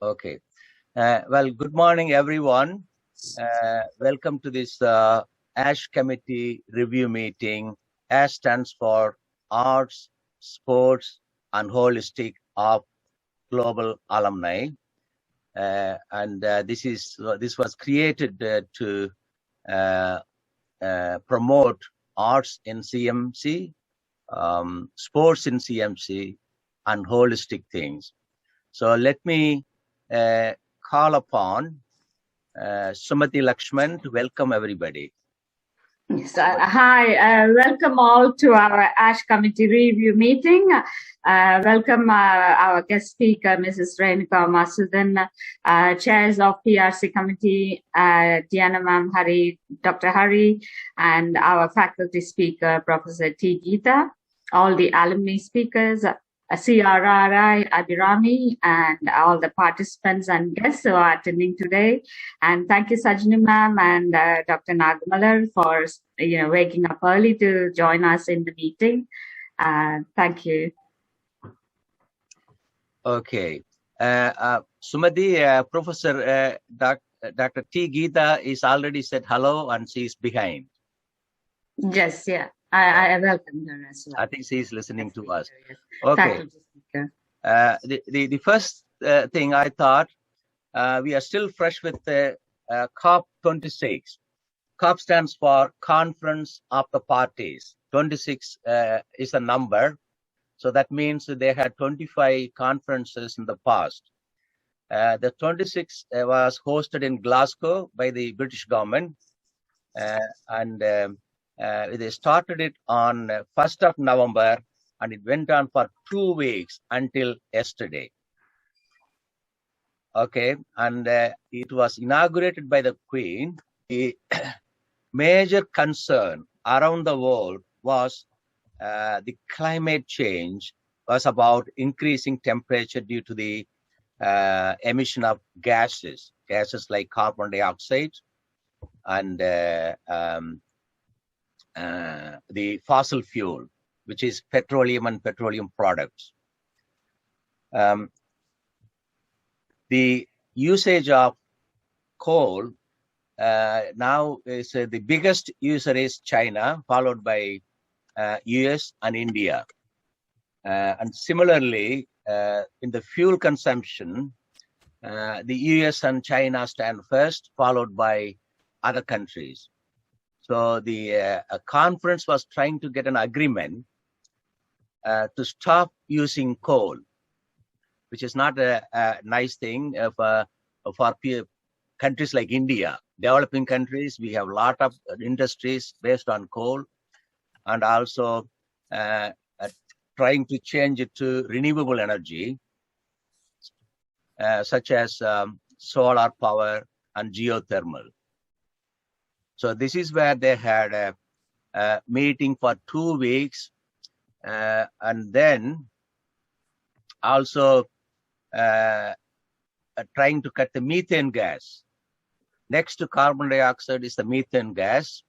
Okay. Well, good morning, everyone. Welcome to this ASH Committee review meeting. ASH stands for Arts, Sports, and Holistic of Global Alumni. This was created to promote arts in CMC, sports in CMC, and holistic things. So let me call upon Sumati Lakshman to welcome everybody. Yes, hi, welcome all to our ASH Committee review meeting. Welcome our guest speaker, Mrs. Renuka Masudan, chairs of PRC Committee, Diana Ma'am Hari, Dr. Hari, and our faculty speaker, Professor T. Geeta, all the alumni speakers, CRRI, Abhirami, and all the participants and guests who are attending today. And thank you, Sajni ma'am and Dr. Nagamalar for waking up early to join us in the meeting. Thank you. Okay. Sumati, Professor Dr. T. Geeta is already said hello and she's behind. Yes, yeah. I welcome her as well. I think she's listening to us. Okay. The first thing I thought, we are still fresh with the COP26. COP stands for Conference of the Parties. 26 is a number. So that means that they had 25 conferences in the past. The 26 was hosted in Glasgow by the British government. They started it on 1st of November and it went on for 2 weeks until yesterday. Okay, and it was inaugurated by the Queen. The major concern around the world was the climate change was about increasing temperature due to the emission of gases like carbon dioxide and the fossil fuel, which is petroleum and petroleum products. The usage of coal now is the biggest user is China, followed by US and India. And similarly, in the fuel consumption, the US and China stand first, followed by other countries. So the conference was trying to get an agreement to stop using coal, which is not a nice thing for countries like India. Developing countries, we have a lot of industries based on coal, and also trying to change it to renewable energy, such as solar power and geothermal. So this is where they had a meeting for 2 weeks, and then also trying to cut the methane gas. Next to carbon dioxide is the methane gas.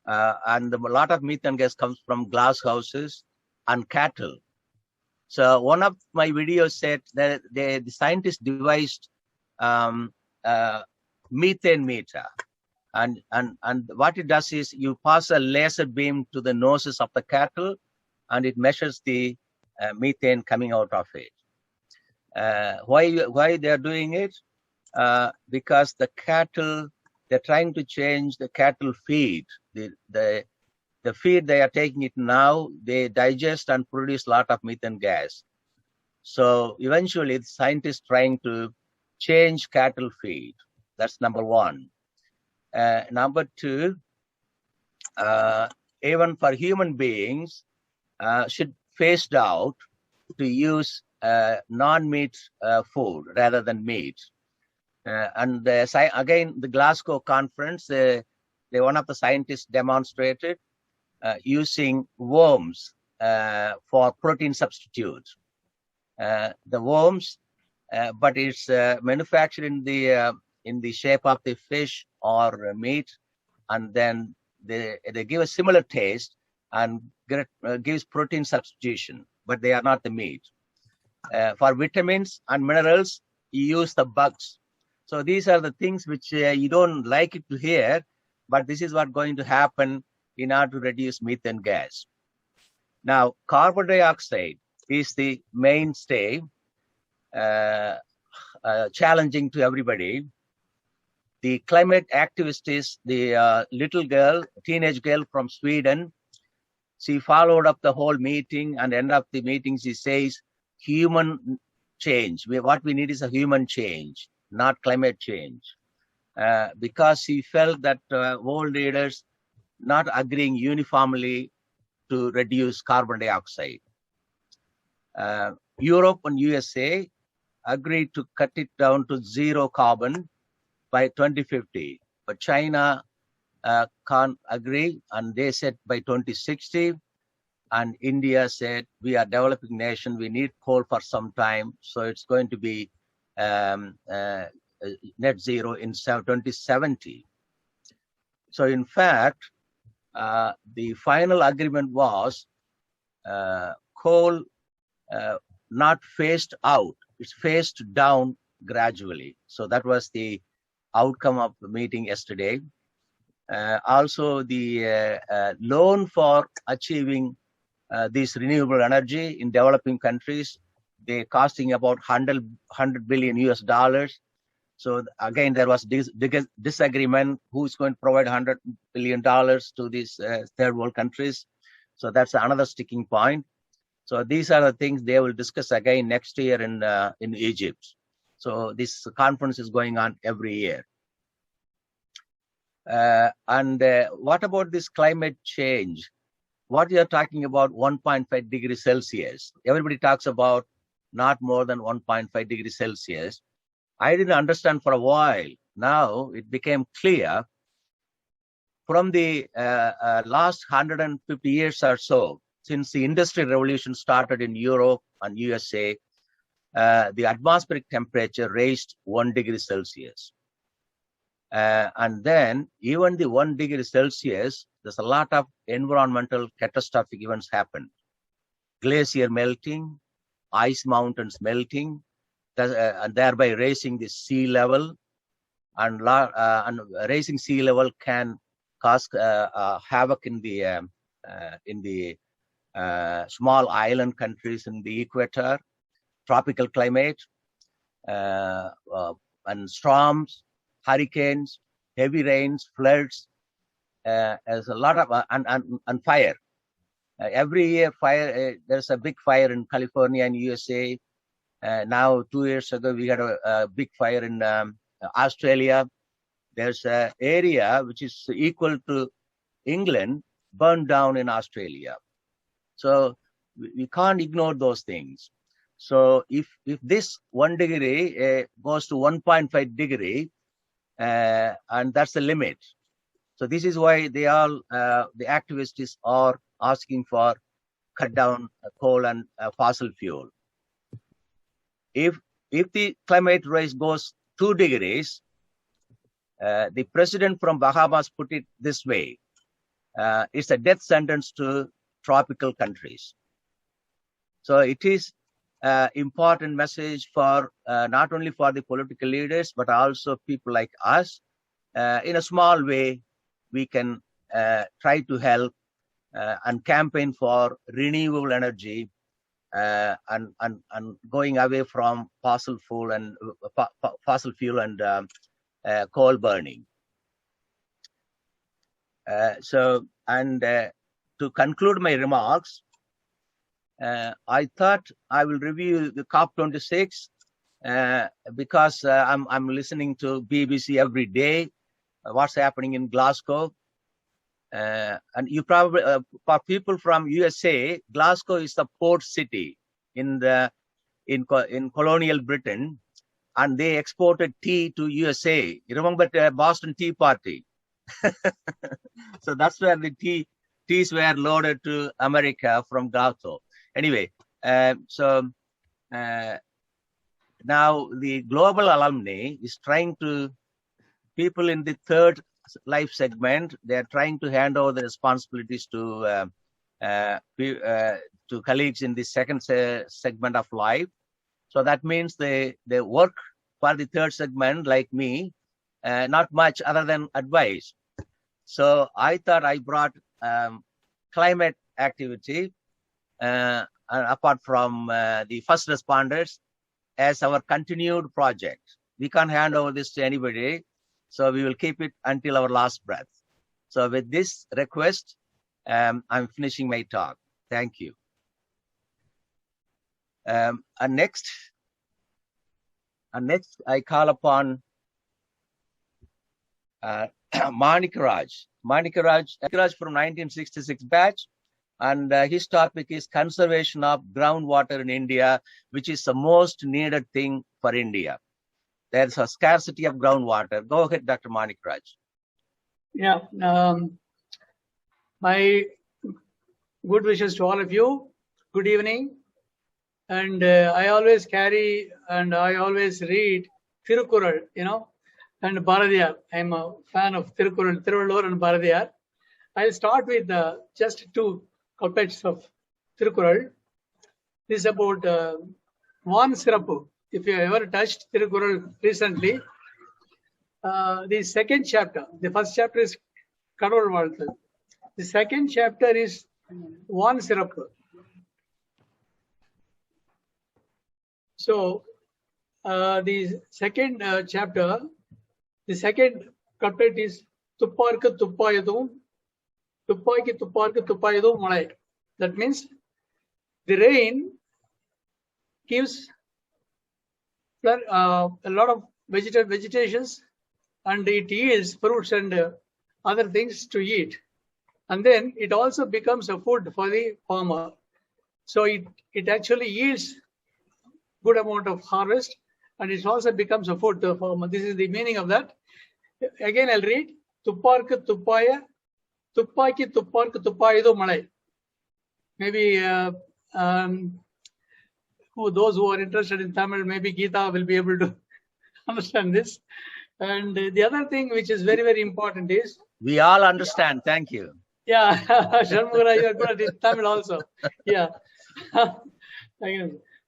And a lot of methane gas comes from glass houses and cattle. So one of my videos said that the scientists devised methane meter. And what it does is you pass a laser beam to the noses of the cattle and it measures the methane coming out of it. Why they are doing it? Because the cattle, they're trying to change the cattle feed. The feed they are taking it now, they digest and produce a lot of methane gas. So eventually the scientists trying to change cattle feed. That's number one. Number two, even for human beings, should phased out to use non-meat food rather than meat. Again, the Glasgow conference, one of the scientists demonstrated using worms for protein substitute. The worms, but it's manufactured in the shape of the fish or meat, and then they give a similar taste and gives protein substitution, but they are not the meat. For vitamins and minerals, you use the bugs. So these are the things which you don't like it to hear, but this is what's going to happen in order to reduce methane gas. Now, carbon dioxide is the mainstay, challenging to everybody. The climate activist is the little girl, teenage girl from Sweden. She followed up the whole meeting, and end of the meeting she says, human change. What we need is a human change, not climate change. Because she felt that world leaders not agreeing uniformly to reduce carbon dioxide. Europe and USA agreed to cut it down to zero carbon by 2050, but China can't agree, and they said by 2060, and India said we are developing nation, we need coal for some time, so it's going to be net zero in 2070. So in fact, the final agreement was coal not phased out, it's phased down gradually. So that was the outcome of the meeting yesterday. Also, the loan for achieving this renewable energy in developing countries, they're costing about $100 billion US. So again, there was disagreement who's going to provide $100 billion to these third world countries. So that's another sticking point. So these are the things they will discuss again next year in Egypt. So this conference is going on every year. And what about this climate change? What you're talking about 1.5 degrees Celsius. Everybody talks about not more than 1.5 degrees Celsius. I didn't understand for a while. Now it became clear from the last 150 years or so, since the Industrial Revolution started in Europe and USA, the atmospheric temperature raised 1 degree Celsius. And then even the 1 degree Celsius, there's a lot of environmental catastrophic events happen. Glacier melting, ice mountains melting, and thereby raising the sea level. And raising sea level can cause havoc in the small island countries in the equator, tropical climate, and storms, hurricanes, heavy rains, floods. There's a lot of and fire. Every year, there's a big fire in California and USA. Now, 2 years ago, we had a big fire in Australia. There's an area which is equal to England burned down in Australia. So we can't ignore those things. So if this 1 degree goes to 1.5 degree, and that's the limit. So this is why they all the activists are asking for cut down coal and fossil fuel. If the climate rise goes 2 degrees, the president from Bahamas put it this way: it's a death sentence to tropical countries. So it is important message for not only for the political leaders, but also people like us. In a small way, we can try to help and campaign for renewable energy and going away from fossil fuel and coal burning. To conclude my remarks, I thought I will review the COP26 because I'm listening to BBC every day. What's happening in Glasgow? And you probably, for people from USA, Glasgow is the port city in colonial Britain, and they exported tea to USA. You remember the Boston Tea Party? So that's where the teas were loaded to America from Glasgow. Anyway, now the global alumni is trying to, people in the third life segment, they are trying to hand over the responsibilities to colleagues in the second segment of life. So that means they work for the third segment, like me, not much other than advice. So I thought I brought climate activity apart from the first responders as our continued project. We can't hand over this to anybody, so we will keep it until our last breath. So with this request, I'm finishing my talk. Thank you. And next, I call upon Manik Raj. Manik Raj from 1966 batch, and his topic is conservation of groundwater in India, which is the most needed thing for India. There's a scarcity of groundwater. Go ahead, Dr. Manik Raj. Yeah, my good wishes to all of you. Good evening. And I always carry and I always read Thirukkural, and Bharadiyar. I'm a fan of Thirukkural, Thiruvallur and Bharadiyar. I'll start with just two couplets of Thirukkural. This is about Van Sirappu. If you ever touched Thirukkural recently, the second chapter, the first chapter is Kadavul Vaalthal. The second chapter is Van Sirappu. So the second chapter, the second couplet is Tupparku Tuppayadum, Tuppaiki Tupparku Tuppayadum Malai. That means the rain gives a lot of vegetations, and it yields fruits and other things to eat. And then it also becomes a food for the farmer. So it actually yields good amount of harvest, and it also becomes a food to the farmer. This is the meaning of that. Again, I'll read Tupparku Tuppaya, Tuppaiki Tupparku Tuppayidu Malai. Maybe those who are interested in Tamil, maybe Geeta will be able to understand this. And the other thing which is very, very important is... We all understand. Thank you. Yeah, Shanmugara, you are good at Tamil also. Yeah.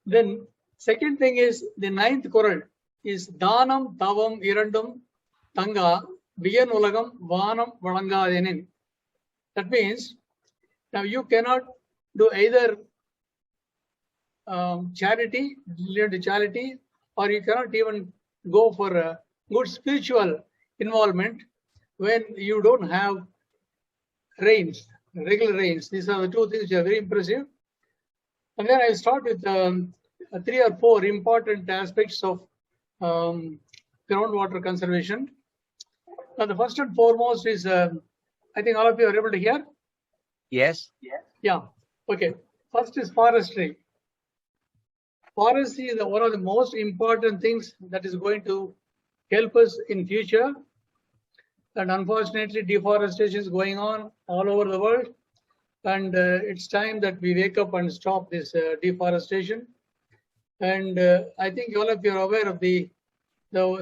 Then second thing is the ninth Quran is Dhanam Tavam Irandum Tanga Viyan Ulagam Vanam Valangadenin. That means now you cannot do either charity, or you cannot even go for a good spiritual involvement when you don't have rains, regular rains. These are the two things which are very impressive. And then I'll start with 3 or 4 important aspects of groundwater conservation. Now, the first and foremost is, I think all of you are able to hear? Yes. Yeah. Okay. First is forestry. Forestry is one of the most important things that is going to help us in future. And unfortunately, deforestation is going on all over the world. And it's time that we wake up and stop this deforestation. And I think all of you are aware of the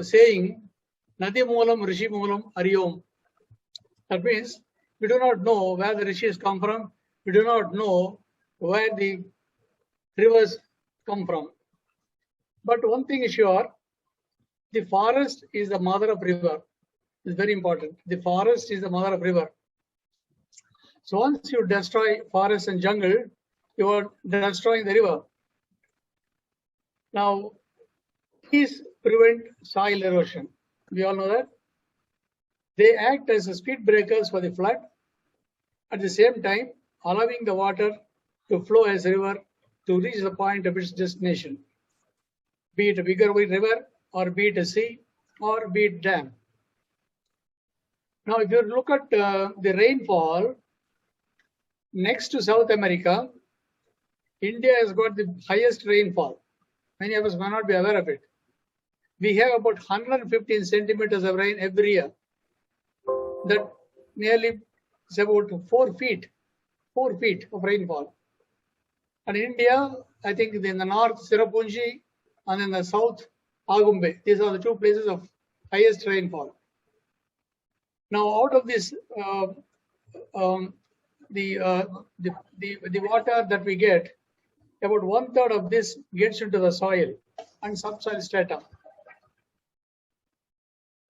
saying, Nadi Moolam, Rishi Moolam, Ariyom. That means we do not know where the rishis come from. We do not know where the rivers come from. But one thing is sure, the forest is the mother of river. It's very important. The forest is the mother of river. So once you destroy forest and jungle, you are destroying the river. Now, these prevent soil erosion. We all know that. They act as speed breakers for the flood, at the same time allowing the water to flow as a river to reach the point of its destination, be it a bigger river or be it a sea or be it dam. Now, if you look at the rainfall, next to South America, India has got the highest rainfall. Many of us may not be aware of it. We have about 115 centimeters of rain every year. That nearly is about 4 feet of rainfall. And in India, I think in the north, Sirapunji, and in the south, Agumbe. These are the 2 places of highest rainfall. Now, out of this, the water that we get, about 1/3 of this gets into the soil and subsoil strata.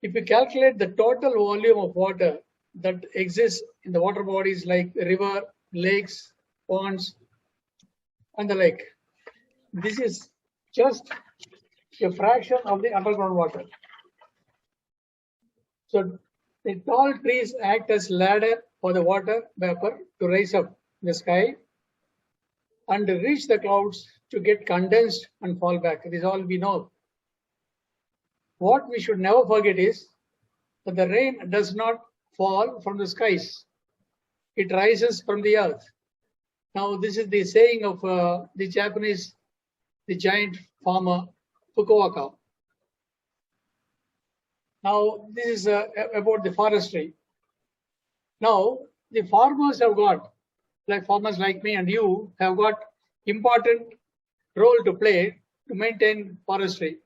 If you calculate the total volume of water that exists in the water bodies like river, lakes, ponds, and the like, this is just a fraction of the underground water. So the tall trees act as ladder for the water vapor to rise up in the sky and reach the clouds to get condensed and fall back. This is all we know. What we should never forget is that the rain does not fall from the skies. It rises from the earth. Now, this is the saying of the Japanese, the giant farmer Fukuoka. Now, this is about the forestry. Now, the farmers have got, like farmers like me and you, have got important role to play to maintain forestry.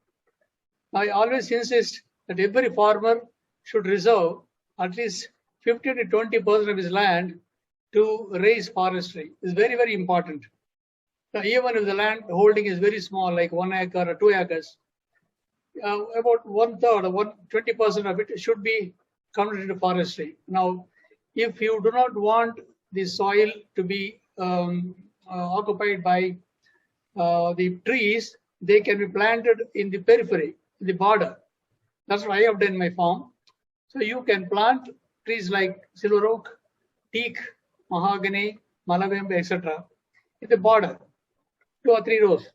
I always insist that every farmer should reserve at least 50 to 20% of his land to raise forestry. It's very, very important. Now, even if the land holding is very small, like 1 acre or 2 acres, about 1/3 or 20% of it should be converted into forestry. Now, if you do not want the soil to be occupied by the trees, they can be planted in the periphery, the border. That's what I have done in my farm. So you can plant trees like silver oak, teak, mahogany, malabembe, etc. in the border, 2 or 3 rows.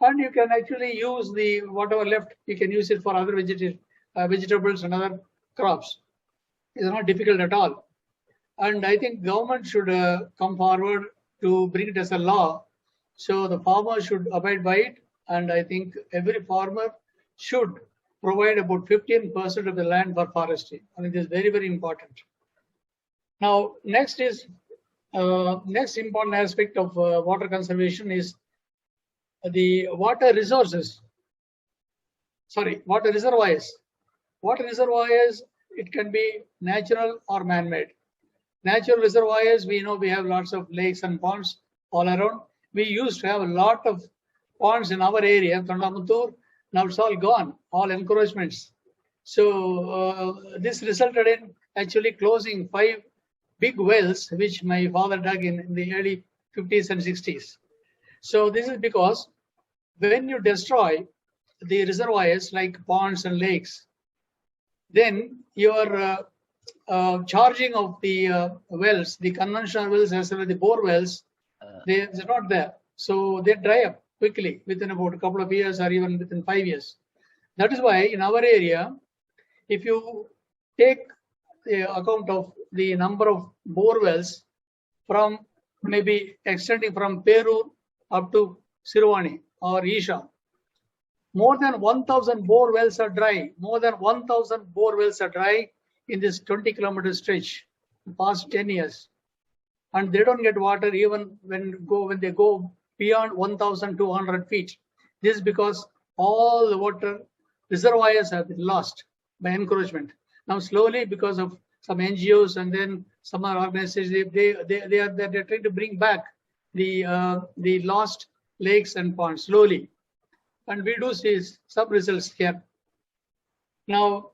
And you can actually use the whatever left, you can use it for other vegetables and other crops. It's not difficult at all. And I think government should come forward to bring it as a law. So the farmer should abide by it. And I think every farmer should provide about 15% of the land for forestry. I mean, this is very, very important. Now, next important aspect of water conservation is the water resources. Sorry, water reservoirs. Water reservoirs, it can be natural or man-made. Natural reservoirs, we know we have lots of lakes and ponds all around. We used to have a lot of ponds in our area, Thondamuthur. Now it's all gone, all encroachments. So this resulted in actually closing 5 big wells, which my father dug in the early 50s and 60s. So this is because when you destroy the reservoirs like ponds and lakes, then your charging of the wells, the conventional wells as well as the bore wells, they're not there. So they dry up quickly within about a couple of years or even within 5 years. That is why in our area, if you take the account of the number of bore wells from maybe extending from Perur up to Sirvani or Isha, more than 1,000 bore wells are dry. More than 1,000 bore wells are dry in this 20-kilometer stretch the past 10 years. And they don't get water even when they go beyond 1,200 feet. This is because all the water reservoirs have been lost by encroachment. Now slowly, because of some NGOs and then some other organizations, they're trying to bring back the lost lakes and ponds slowly. And we do see some results here. Now,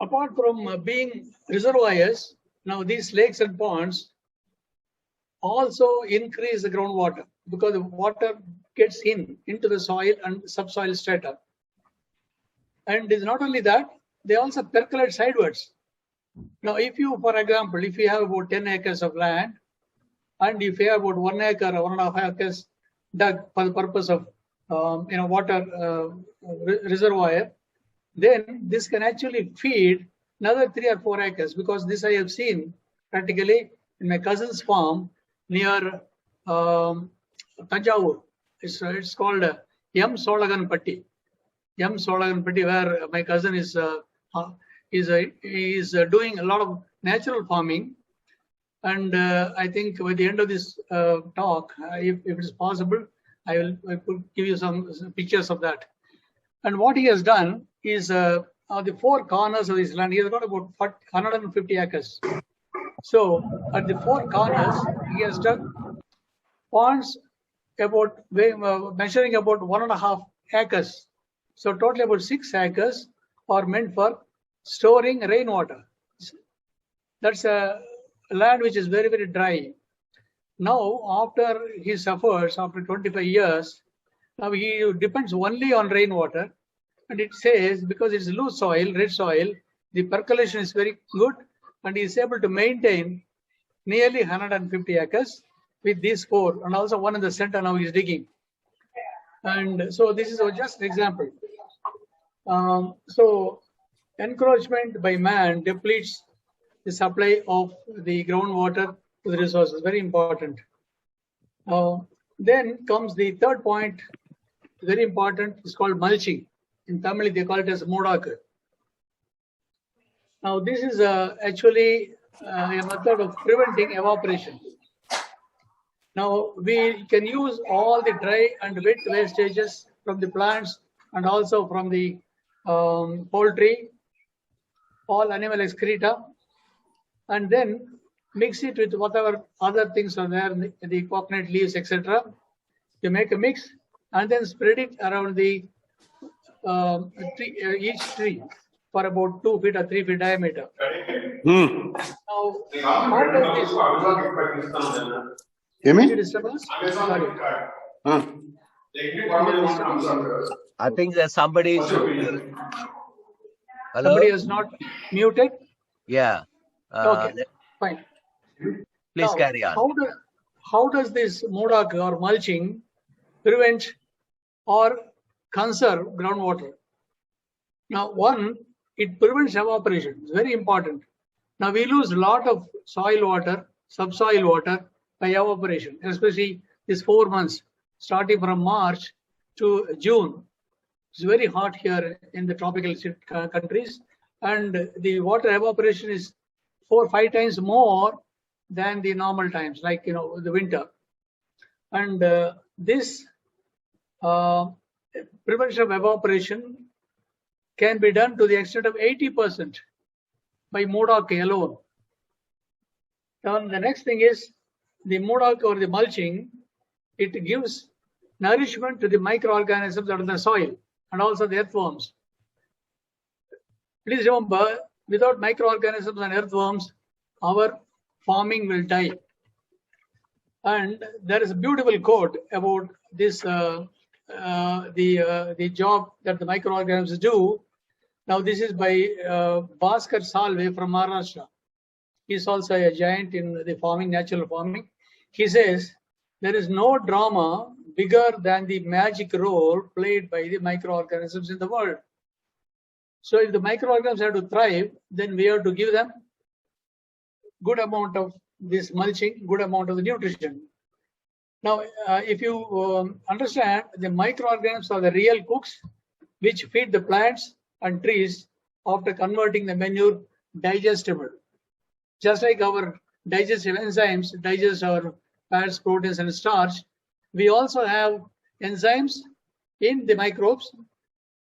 apart from being reservoirs, now these lakes and ponds also increase the groundwater because the water gets into the soil and subsoil strata. And it's not only that, they also percolate sidewards. Now, if you, for example, if you have about 10 acres of land, and if you have about 1 acre or 1.5 acres dug for the purpose of water reservoir, then this can actually feed another 3 or 4 acres, because this I have seen practically in my cousin's farm near Tanjavur. It's called M. Solaganpatti. M. Solaganpatti, where my cousin is doing a lot of natural farming. And I think by the end of this talk, if it is possible, I could give you some pictures of that. And what he has done is on the 4 corners of his land, he has got about 150 acres. So at the 4 corners, he has dug ponds about measuring about 1.5 acres. So totally about 6 acres are meant for storing rainwater. That's a land which is very, very dry. Now, after his efforts, after 25 years, now he depends only on rainwater. And it says because it's loose soil, red soil, the percolation is very good, and he is able to maintain nearly 150 acres with these 4, and also one in the center now he's digging. And so this is just an example. So encroachment by man depletes the supply of the groundwater to the resources. Very important. Then comes the third point, very important. It's called mulching. In Tamil, they call it as moodaku. Now, this is actually a method of preventing evaporation. Now, we can use all the dry and wet wastages from the plants and also from the poultry, all animal excreta, and then mix it with whatever other things are there, the coconut leaves, etc. You make a mix and then spread it around the each tree for about 2 feet or 3 feet diameter. Now, how does this? I think that somebody is. Hello? Somebody is not muted? Yeah. Okay, fine. Please Now, carry on. How does this moodaku or mulching prevent or conserve groundwater? Now, one, it prevents evaporation. It's very important. Now, we lose a lot of soil water, subsoil water by evaporation, especially these 4 months, starting from March to June. It's very hot here in the tropical countries, and the water evaporation is 4 or 5 times more than the normal times, like the winter. And this prevention of evaporation can be done to the extent of 80% by moodaku alone. Now, the next thing is the moodaku or the mulching. It gives nourishment to the microorganisms that are in the soil and also the earthworms. Please remember, without microorganisms and earthworms, our farming will die. And there is a beautiful quote about this, the job that the microorganisms do. Now, this is by Bhaskar Salve from Maharashtra. He's also a giant in the farming, natural farming. He says, there is no drama bigger than the magic role played by the microorganisms in the world. So if the microorganisms have to thrive, then we have to give them good amount of this mulching, good amount of the nutrition. Now, if you understand, the microorganisms are the real cooks which feed the plants and trees after converting the manure digestible. Just like our digestive enzymes digest our fats, proteins, and starch, we also have enzymes in the microbes.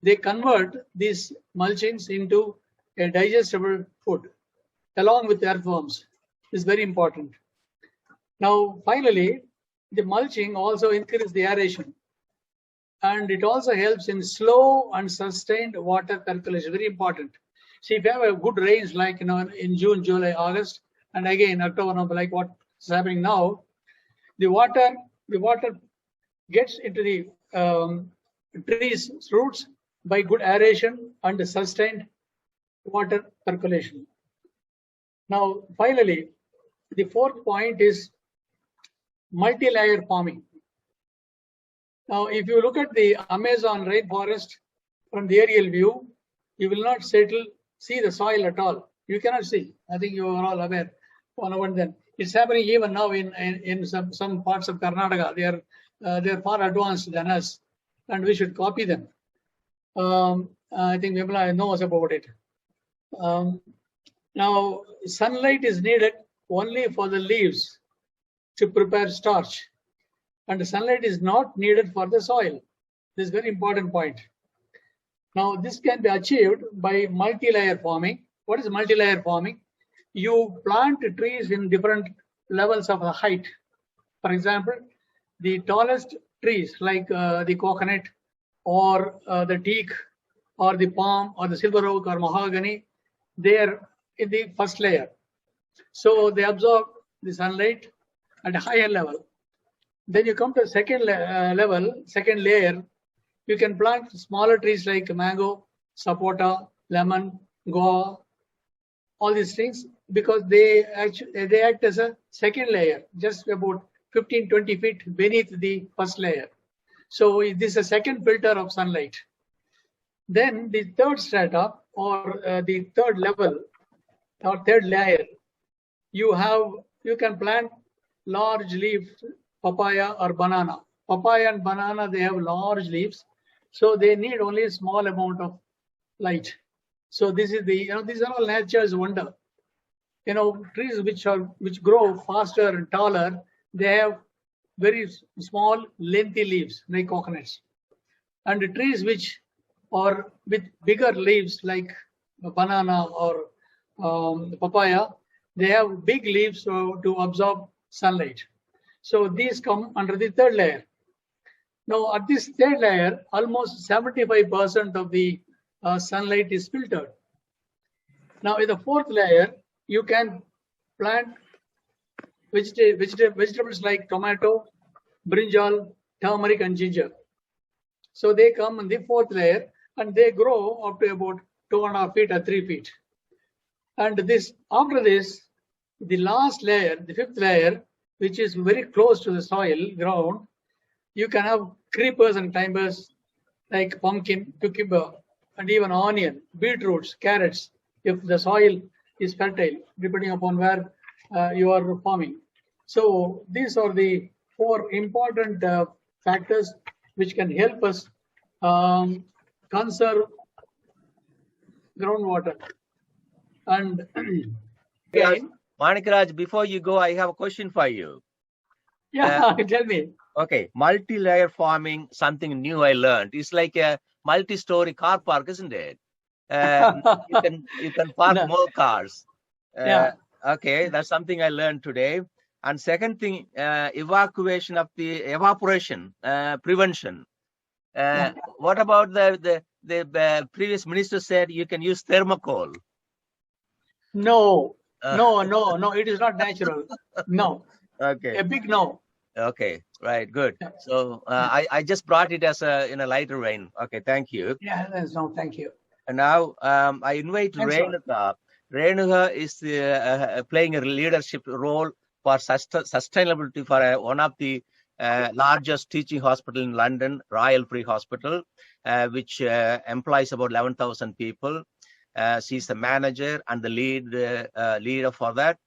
They convert these mulchings into a digestible food along with earthworms. This is very important. Now, finally, the mulching also increases the aeration, and it also helps in slow and sustained water percolation. Very important. See, if you have a good rains like in June, July, August, and again October, November, like what is happening now, the water gets into the trees' roots by good aeration and sustained water percolation. Now, finally, the fourth point is multi-layer farming. Now, if you look at the Amazon rainforest from the aerial view, you will not see the soil at all. You cannot see. I think you are all aware. Then it's happening even now in some parts of Karnataka. They are far advanced than us, and we should copy them. I think Vimla knows about it. Now, sunlight is needed only for the leaves to prepare starch, and the sunlight is not needed for the soil. This is a very important point. Now, this can be achieved by multi-layer farming. What is multi-layer farming? You plant trees in different levels of height. For example, the tallest trees like the coconut or the teak or the palm or the silver oak or mahogany, they are in the first layer. So they absorb the sunlight at a higher level. Then you come to the second second layer, you can plant smaller trees like mango, sapota, lemon, guava, all these things, because they act as a second layer, just about 15-20 feet beneath the first layer. So this is a second filter of sunlight. Then the third strata, or the third level or third layer, you can plant large leaf papaya or banana. Papaya and banana, they have large leaves, so they need only a small amount of light. So this is these are all nature's wonder. Trees which grow faster and taller, they have very small, lengthy leaves like coconuts. And the trees which are with bigger leaves like banana or papaya, they have big leaves to absorb sunlight. So these come under the third layer. Now at this third layer, almost 75% of the sunlight is filtered. Now in the fourth layer, you can plant vegetables like tomato, brinjal, turmeric, and ginger. So they come in the fourth layer and they grow up to about 2.5 feet or 3 feet. And after this, the last layer, the fifth layer, which is very close to the soil ground, you can have creepers and climbers like pumpkin, cucumber, and even onion, beetroots, carrots, if the soil is fertile, depending upon where you are farming. So these are the 4 important factors which can help us conserve groundwater. And again, Manikaraj, before you go, I have a question for you. Yeah, tell me. Okay, multi-layer farming, something new I learned. It's like a multi-story car park, isn't it? You can park more cars. Yeah. Okay, that's something I learned today. And second thing, evaporation prevention. What about the previous minister said you can use thermocol? No, it is not natural. No. Okay. A big no. Okay, right, good. So I just brought it as in a lighter vein. Okay, thank you. Yeah, no, thank you. And now I invite Renuka. Renuka is playing a leadership role for sustainability for one of the largest teaching hospital in London, Royal Free Hospital, which employs about 11,000 people. She's the manager and the leader for that.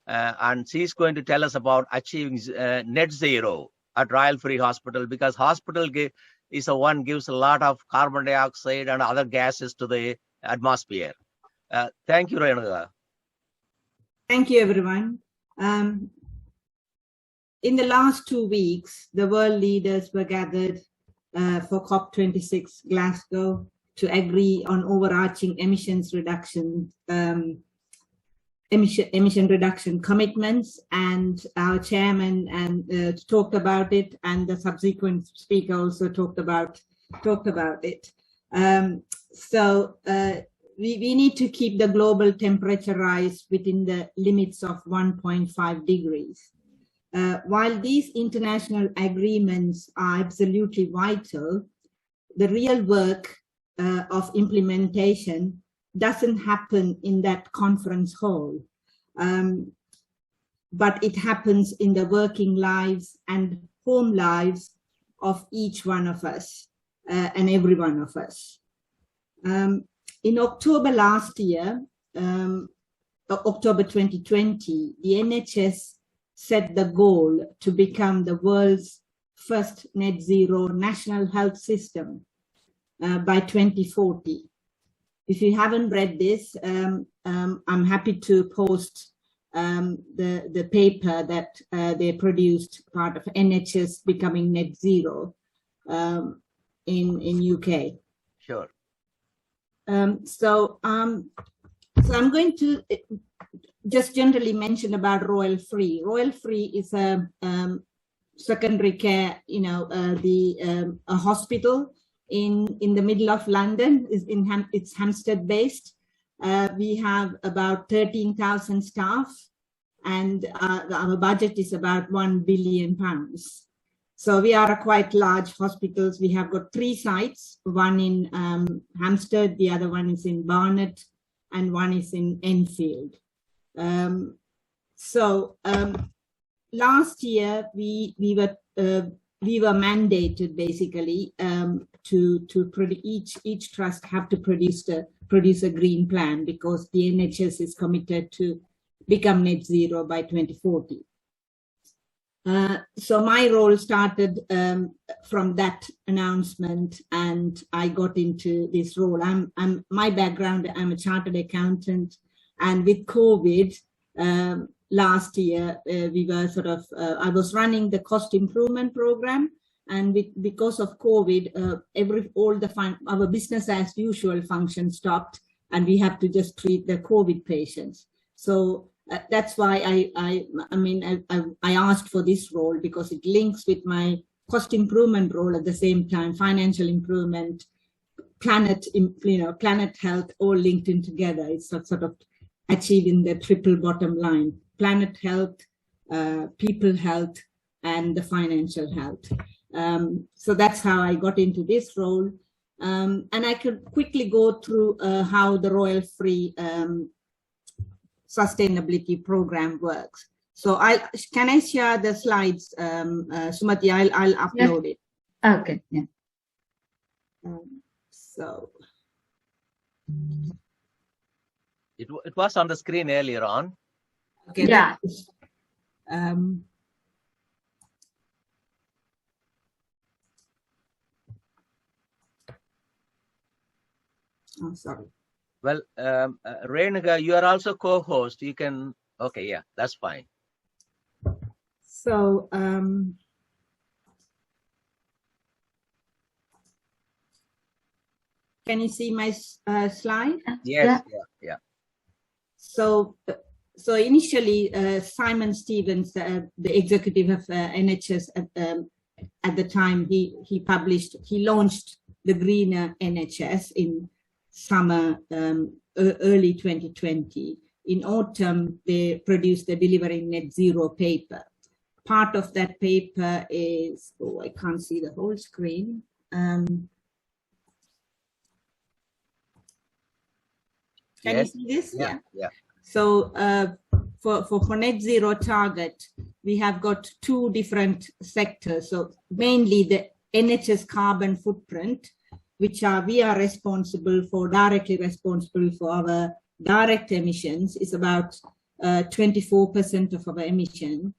And she's going to tell us about achieving net zero at Royal Free Hospital, because hospital is the one gives a lot of carbon dioxide and other gases to the atmosphere. Thank you, Renuka. Thank you, everyone. In the last 2 weeks, the world leaders were gathered for COP26 Glasgow to agree on overarching emissions reduction commitments, and our chairman talked about it, and the subsequent speaker also talked about it. We need to keep the global temperature rise within the limits of 1.5 degrees. While these international agreements are absolutely vital, the real work of implementation doesn't happen in that conference hall, but it happens in the working lives and home lives of each one of us and every one of us. In October last year, October 2020, the NHS set the goal to become the world's first net zero national health system by 2040. If you haven't read this, I'm happy to post the paper that they produced, part of NHS becoming net zero in UK. Sure. So I'm going to just generally mention about Royal Free. Royal Free is a secondary care, a hospital in the middle of London. It's Hampstead based. We have about 13,000 staff, and our budget is about £1 billion. So we are a quite large hospitals. We have got 3 sites, one in Hampstead, the other one is in Barnet, and one is in Enfield. Last year we were mandated basically to each trust have to produce a green plan, because the NHS is committed to become net zero by 2040. So my role started from that announcement, and I got into this role. My background, I'm a chartered accountant, and with COVID last year, we were I was running the cost improvement program, and because of COVID, our business as usual function stopped, and we have to just treat the COVID patients. So that's why I asked for this role, because it links with my cost improvement role at the same time, financial improvement, planet health, all linked in together. It's sort of achieving the triple bottom line: planet health, people health, and the financial health. So that's how I got into this role. And I could quickly go through how the Royal Free sustainability program works. So can I share the slides, Sumati? I'll upload it. Okay. Yeah. It was on the screen earlier on. Okay. Yeah. Sorry. Well, Renuka, you are also co-host. You can, okay, yeah, that's fine. So, can you see my slide? Yes, yeah. So initially, Simon Stevens, the executive of NHS at the time, he launched the Greener NHS in summer, early 2020. In autumn, they produced the Delivering Net Zero paper. Part of that paper is, I can't see the whole screen. Can you see this? Yeah. So for net zero target, we have got 2 different sectors. So mainly the NHS carbon footprint, which we are directly responsible for our direct emissions, is about 24% of our emission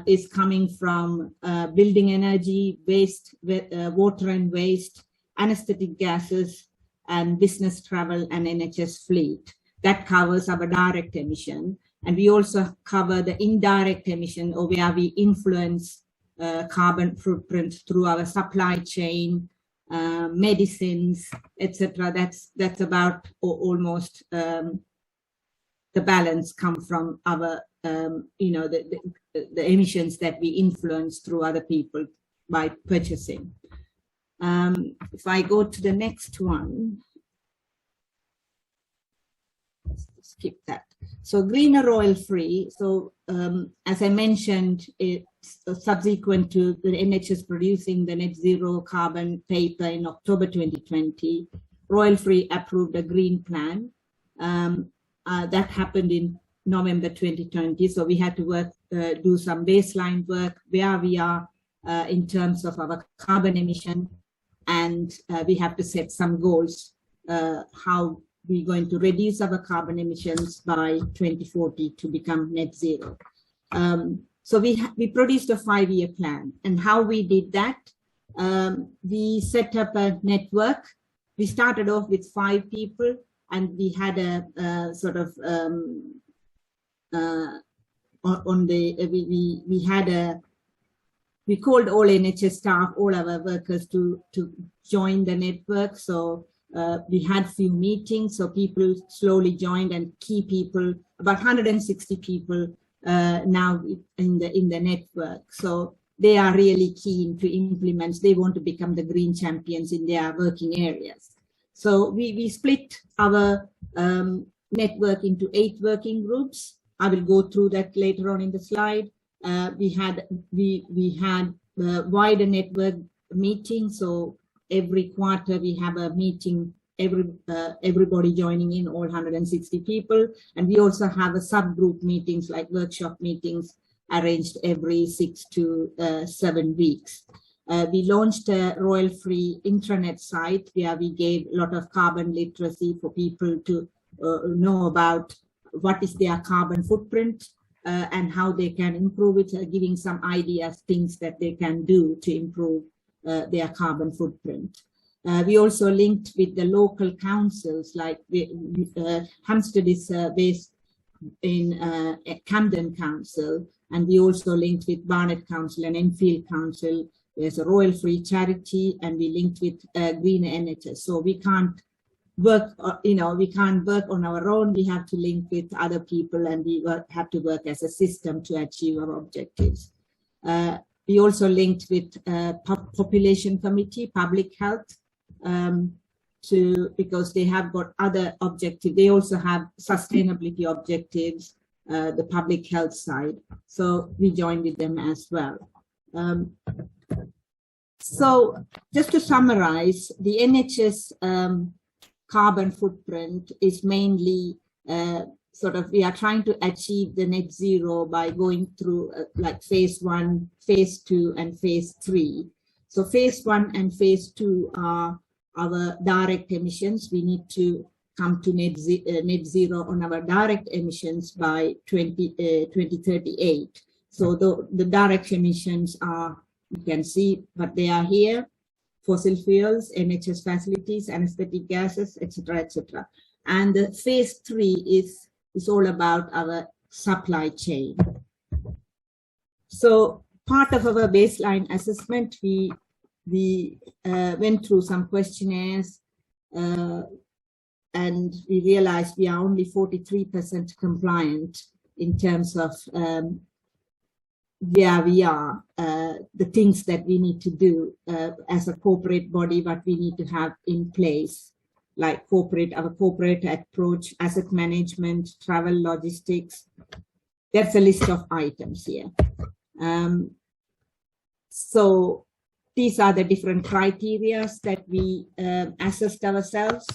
is coming from building energy, waste, water and waste, anesthetic gases, and business travel and NHS fleet. That covers our direct emission. And we also cover the indirect emission, or where we influence carbon footprint through our supply chain, medicines, etc. That's about almost the balance come from our the emissions that we influence through other people by purchasing. If I go to the next one, skip that. So Greener Royal Free. So as I mentioned, it's subsequent to the NHS producing the net zero carbon paper in October 2020, Royal Free approved a green plan. That happened in November 2020. So we had to do some baseline work where we are in terms of our carbon emission, and we have to set some goals, how we're going to reduce our carbon emissions by 2040 to become net zero. So we produced a 5-year plan, and how we did that, we set up a network. We started off with 5 people, and we had a we called all NHS staff, all our workers to join the network. So we had few meetings, so people slowly joined, and key people, about 160 people now in the network. So they are really keen to implement. They want to become the green champions in their working areas. So we split our network into 8 working groups. I will go through that later on in the slide. We had wider network meetings. So every quarter we have a meeting, everybody joining in, all 160 people. And we also have a subgroup meetings, like workshop meetings, arranged every 6 to 7 weeks. We launched a royal-free intranet site where we gave a lot of carbon literacy for people to know about what is their carbon footprint and how they can improve it, giving some ideas, things that they can do to improve their carbon footprint. We also linked with the local councils, like Hampstead is based in Camden Council, and we also linked with Barnet Council and Enfield Council. There's a Royal Free Charity, and we linked with Green NHS. So we can't work, we can't work on our own. We have to link with other people, and we have to work as a system to achieve our objectives. We also linked with Population Committee, Public Health, because they have got other objectives. They also have sustainability objectives, the public health side. So we joined with them as well. So just to summarize, the NHS carbon footprint is mainly we are trying to achieve the net zero by going through like phase 1, phase 2, and phase 3. So phase 1 and phase 2 are our direct emissions. We need to come to net zero on our direct emissions by 2038. So the direct emissions are, you can see, but they are here: fossil fuels, NHS facilities, anesthetic gases, etc., etc. And the phase 3 is all about our supply chain. So part of our baseline assessment, we went through some questionnaires, and we realized we are only 43% compliant in terms of where we are, the things that we need to do as a corporate body, what we need to have in place, like our corporate approach, asset management, travel, logistics. That's a list of items here. So these are the different criteria that we assessed ourselves,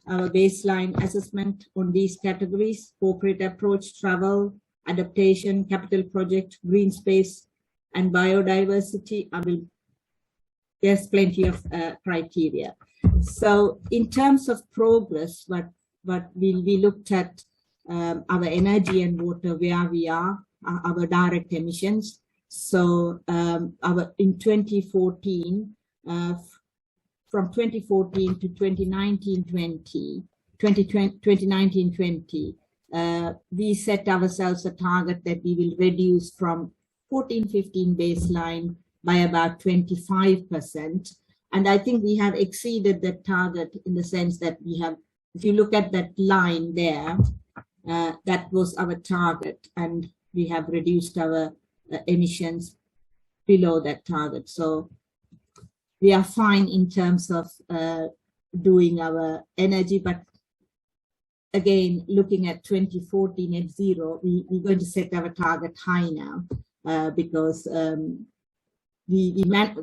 our baseline assessment on these categories: corporate approach, travel, adaptation, capital project, green space, and biodiversity. There's plenty of criteria. So in terms of progress, what we looked at our energy and water, where we are, our direct emissions. So in 2014, from 2014 to 2019-20, we set ourselves a target that we will reduce from 14-15 baseline by about 25%. And I think we have exceeded that target in the sense that we have, if you look at that line there, that was our target, and we have reduced our emissions below that target. So we are fine in terms of doing our energy, but again, looking at 2040 net zero, we're going to set our target high now, because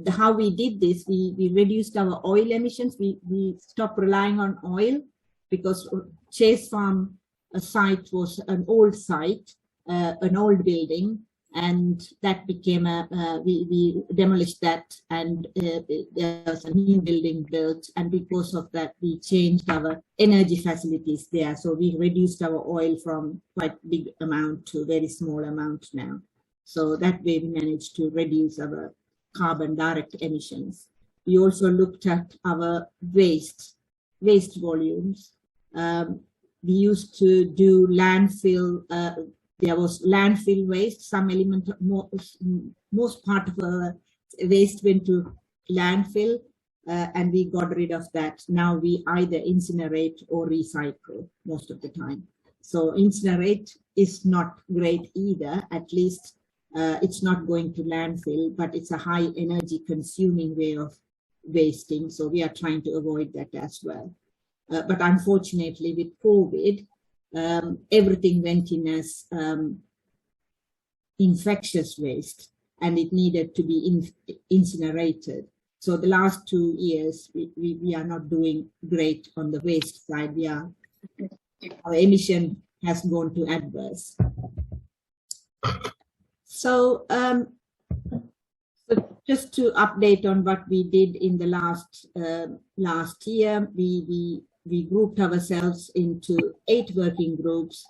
how we did this, we reduced our oil emissions. We stopped relying on oil, because Chase Farm site was an old site, an old building, and that became we demolished that, and there was a new building built, and because of that we changed our energy facilities there. So we reduced our oil from quite big amount to very small amount now. So that way we managed to reduce our carbon direct emissions. We also looked at our waste volumes. We used to do landfill. There was landfill waste. Some element, most part of our waste went to landfill, and we got rid of that. Now we either incinerate or recycle most of the time. So incinerate is not great either. At least It's not going to landfill, but it's a high energy consuming way of wasting. So we are trying to avoid that as well. But unfortunately with COVID, everything went in as infectious waste, and it needed to be incinerated. So the last 2 years, we are not doing great on the waste side. Our emission has gone to adverse. So just to update on what we did in the last year, we grouped ourselves into 8 working groups.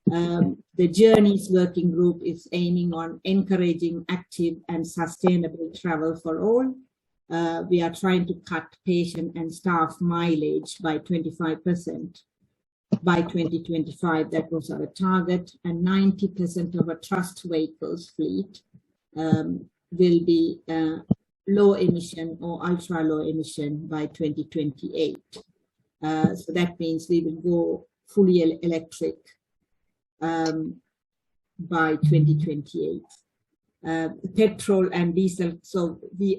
The Journeys working group is aiming on encouraging active and sustainable travel for all. We are trying to cut patient and staff mileage by 25%. By 2025, that was our target, and 90% of our trust vehicles fleet will be low emission or ultra low emission by 2028. So that means we will go fully electric by 2028. Petrol and diesel. So we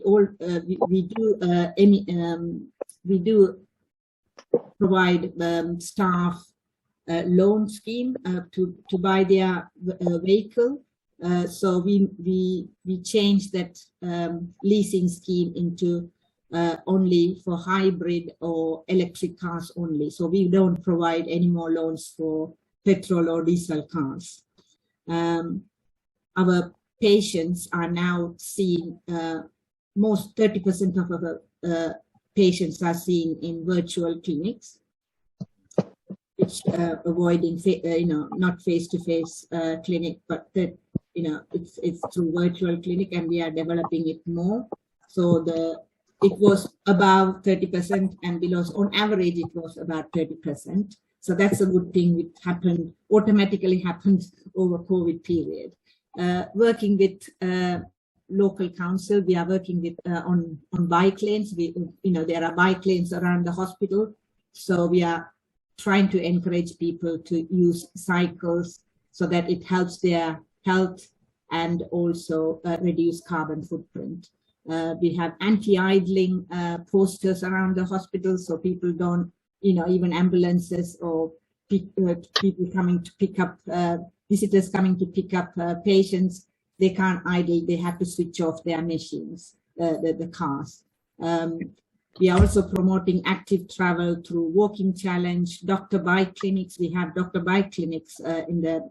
do provide staff loan scheme to buy their vehicle. So we changed that leasing scheme into only for hybrid or electric cars only. So we don't provide any more loans for petrol or diesel cars. Our patients are now seeing, most 30% of our patients are seen in virtual clinics, which avoiding, not face-to-face clinic, but that, it's through virtual clinic, and we are developing it more. So it was above 30% and below, on average, it was about 30%. So that's a good thing. It automatically happened over COVID period. Working with local council, we are working with on bike lanes. There are bike lanes around the hospital, so we are trying to encourage people to use cycles so that it helps their health and also reduce carbon footprint. We have anti-idling posters around the hospital, so people don't, even ambulances or people coming to pick up visitors coming to pick up patients, they can't idle, they have to switch off their machines, the cars. We are also promoting active travel through walking challenge, doctor bike clinics. We have doctor bike clinics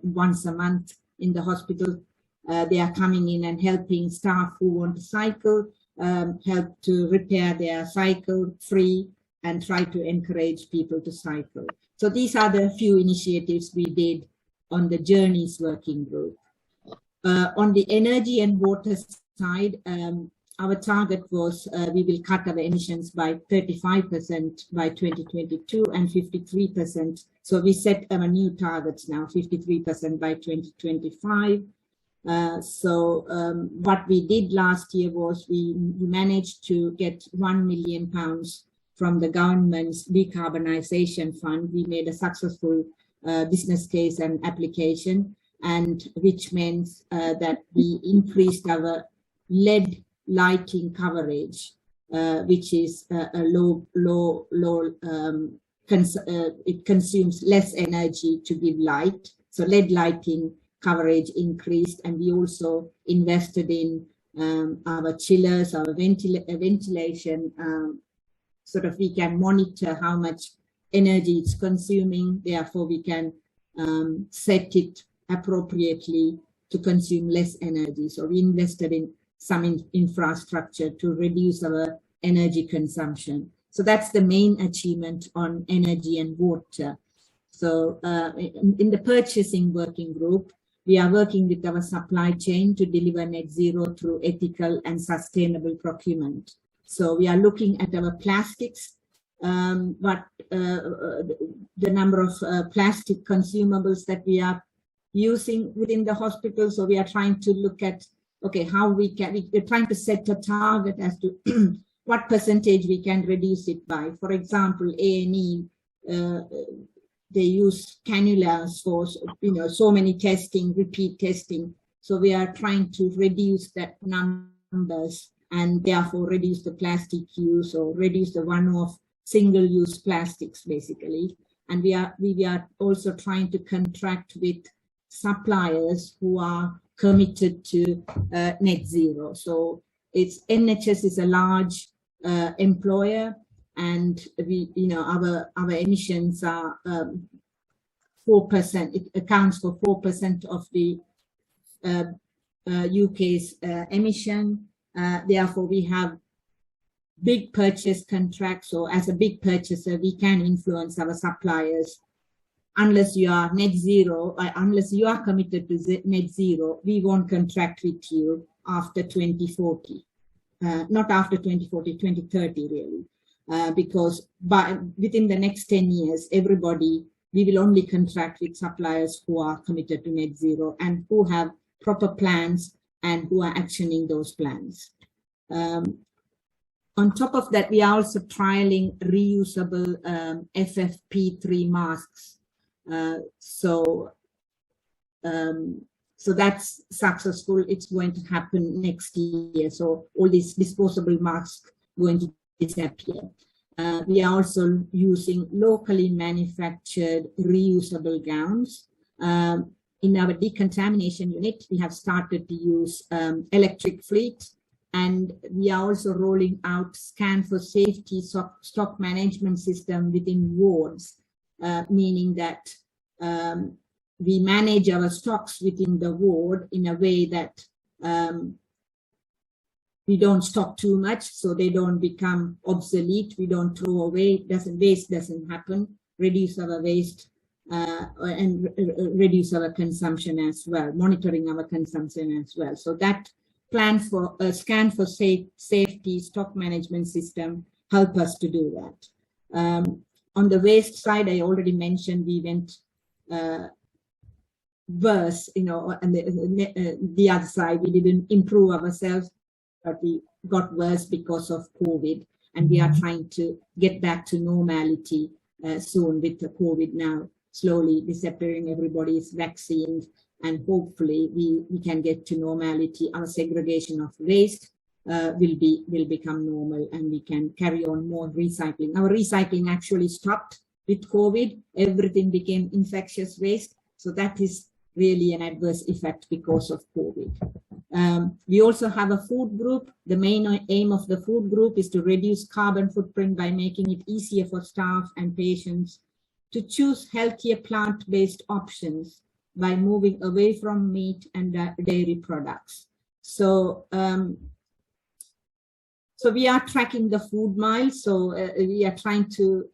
once a month in the hospital. They are coming in and helping staff who want to cycle, help to repair their cycle free, and try to encourage people to cycle. So these are the few initiatives we did on the Journeys working group. On the energy and water side, our target was we will cut our emissions by 35% by 2022 and 53%. So we set our new targets now, 53% by 2025. What we did last year was we managed to get £1 million from the government's decarbonisation fund. We made a successful business case and application, and which means that we increased our LED lighting coverage, which is it consumes less energy to give light. So LED lighting coverage increased, and we also invested in our chillers, our ventilation, so that we can monitor how much energy it's consuming. Therefore, we can set it appropriately to consume less energy. So we invested in some infrastructure to reduce our energy consumption. So that's the main achievement on energy and water. So in the purchasing working group, we are working with our supply chain to deliver net zero through ethical and sustainable procurement. So we are looking at our plastics, the number of plastic consumables that we are using within the hospital. So we are trying to look at, okay, how we're trying to set a target as to what percentage we can reduce it by. For example, A&E, they use cannulas for, so many testing, repeat testing. So we are trying to reduce that numbers and therefore reduce the plastic use or reduce the one-off single-use plastics, basically. And we are also trying to contract with suppliers who are committed to net zero. So NHS is a large employer, and our emissions are 4%. It accounts for 4% of the UK's emission. Therefore, we have big purchase contracts. So as a big purchaser, we can influence our suppliers. Unless you are net zero, unless you are committed to net zero, we won't contract with you after 2040. Not after 2040, 2030 really. Because within the next 10 years, we will only contract with suppliers who are committed to net zero and who have proper plans and who are actioning those plans. On top of that, we are also trialing reusable FFP3 masks. So that's successful. It's going to happen next year. So all these disposable masks are going to disappear. We are also using locally manufactured reusable gowns. In our decontamination unit, we have started to use electric fleet, and we are also rolling out scan for safety stock management system within wards, meaning that we manage our stocks within the ward in a way that we don't stock too much, so they don't become obsolete. We don't throw away. Waste doesn't happen. Reduce our waste and reduce our consumption as well. Monitoring our consumption as well. So that plan for a scan for safety stock management system help us to do that. On the waste side, I already mentioned we went worse, and the other side, we didn't improve ourselves, but we got worse because of COVID, and we are trying to get back to normality soon with the COVID now slowly disappearing. Everybody is vaccinated, and hopefully we can get to normality. Our segregation of waste will become normal, and we can carry on more recycling. Our recycling actually stopped with COVID. Everything became infectious waste, so that is really an adverse effect because of COVID. We also have a food group. The main aim of the food group is to reduce carbon footprint by making it easier for staff and patients to choose healthier plant-based options by moving away from meat and dairy products. So, so we are tracking the food miles. So we are trying to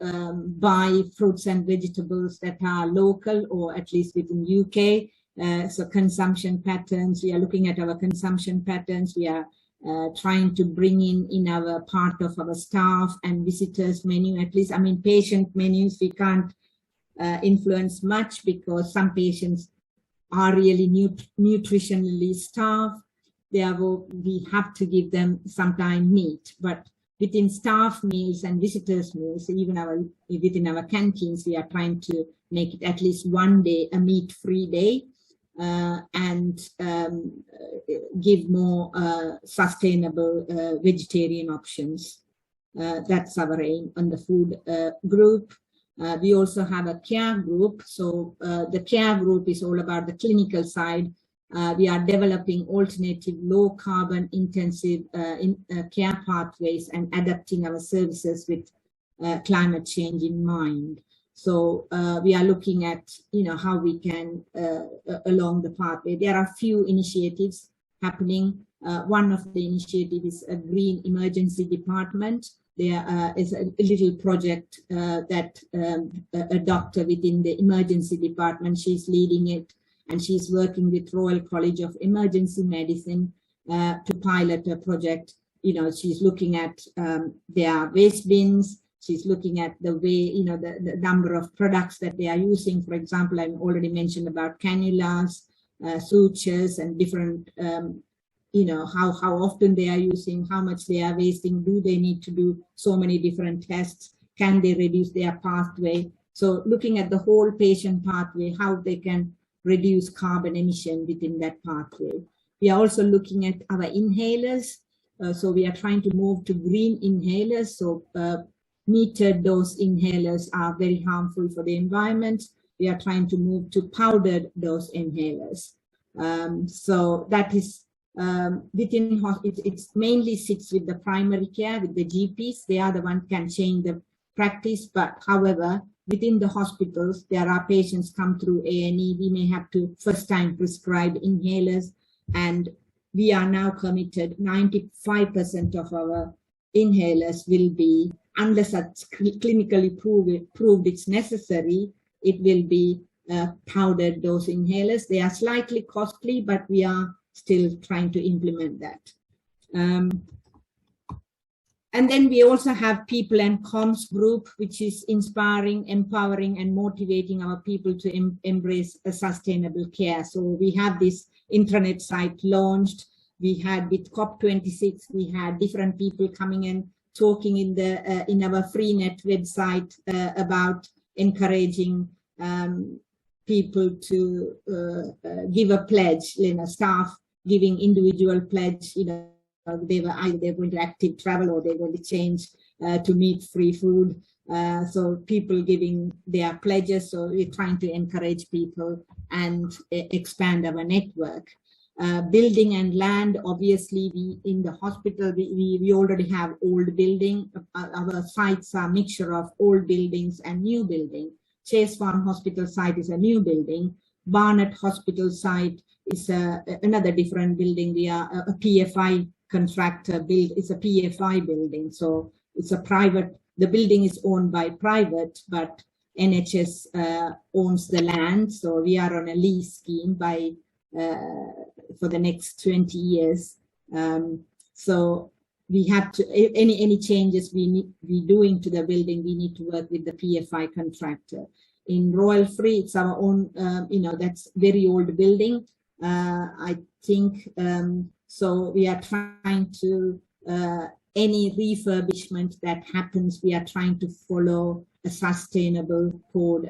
buy fruits and vegetables that are local, or at least within UK. So consumption patterns, we are looking at our consumption patterns. We are trying to bring in our part of our staff and visitors menu, at least, patient menus, we can't influence much because some patients are really nutritionally starved. Therefore, we have to give them sometime meat, but within staff meals and visitors meals, even within our canteens, we are trying to make it at least one day a meat-free day. And give more sustainable vegetarian options. That's our aim on the food group. We also have a care group. So the care group is all about the clinical side. We are developing alternative low carbon intensive care pathways and adapting our services with climate change in mind. So we are looking at, how we can, along the pathway. There are a few initiatives happening. One of the initiatives is a green emergency department. There is a little project that a doctor within the emergency department, she's leading it, and she's working with Royal College of Emergency Medicine to pilot a project. She's looking at their waste bins. She's looking at the way, the number of products that they are using. For example, I've already mentioned about cannulas, sutures, and different, how often they are using, how much they are wasting. Do they need to do so many different tests? Can they reduce their pathway? So looking at the whole patient pathway, how they can reduce carbon emission within that pathway. We are also looking at our inhalers. So we are trying to move to green inhalers. So metered dose inhalers are very harmful for the environment. We are trying to move to powdered dose inhalers. So that is within it mainly sits with the primary care, with the GPs. They are the ones can change the practice. But however, within the hospitals, there are patients come through A&E. We may have to first time prescribe inhalers, and we are now committed 95% of our inhalers will be, unless it's clinically proved it's necessary, it will be powdered dose inhalers. They are slightly costly, but we are still trying to implement that. And then we also have People and Comms group, which is inspiring, empowering, and motivating our people to embrace a sustainable care. So we have this intranet site launched. We had with COP26, we had different people coming and talking in our Freenet website about encouraging people to give a pledge, staff giving individual pledge, they were either they're going to active travel or they're going to change to meat-free food. So people giving their pledges. So we're trying to encourage people and expand our network. Building and land, obviously, we in the hospital, we already have old building. Our sites are a mixture of old buildings and new building. Chase Farm Hospital site is a new building. Barnet Hospital site is another different building. We are a PFI contractor build. It's a PFI building, so it's a private. The building is owned by private, but NHS owns the land. So we are on a lease scheme by for the next 20 years. So we have to any changes we doing to the building, we need to work with the PFI contractor. In Royal Free, it's our own. That's very old building. I think. So we are trying to, any refurbishment that happens, we are trying to follow a sustainable code.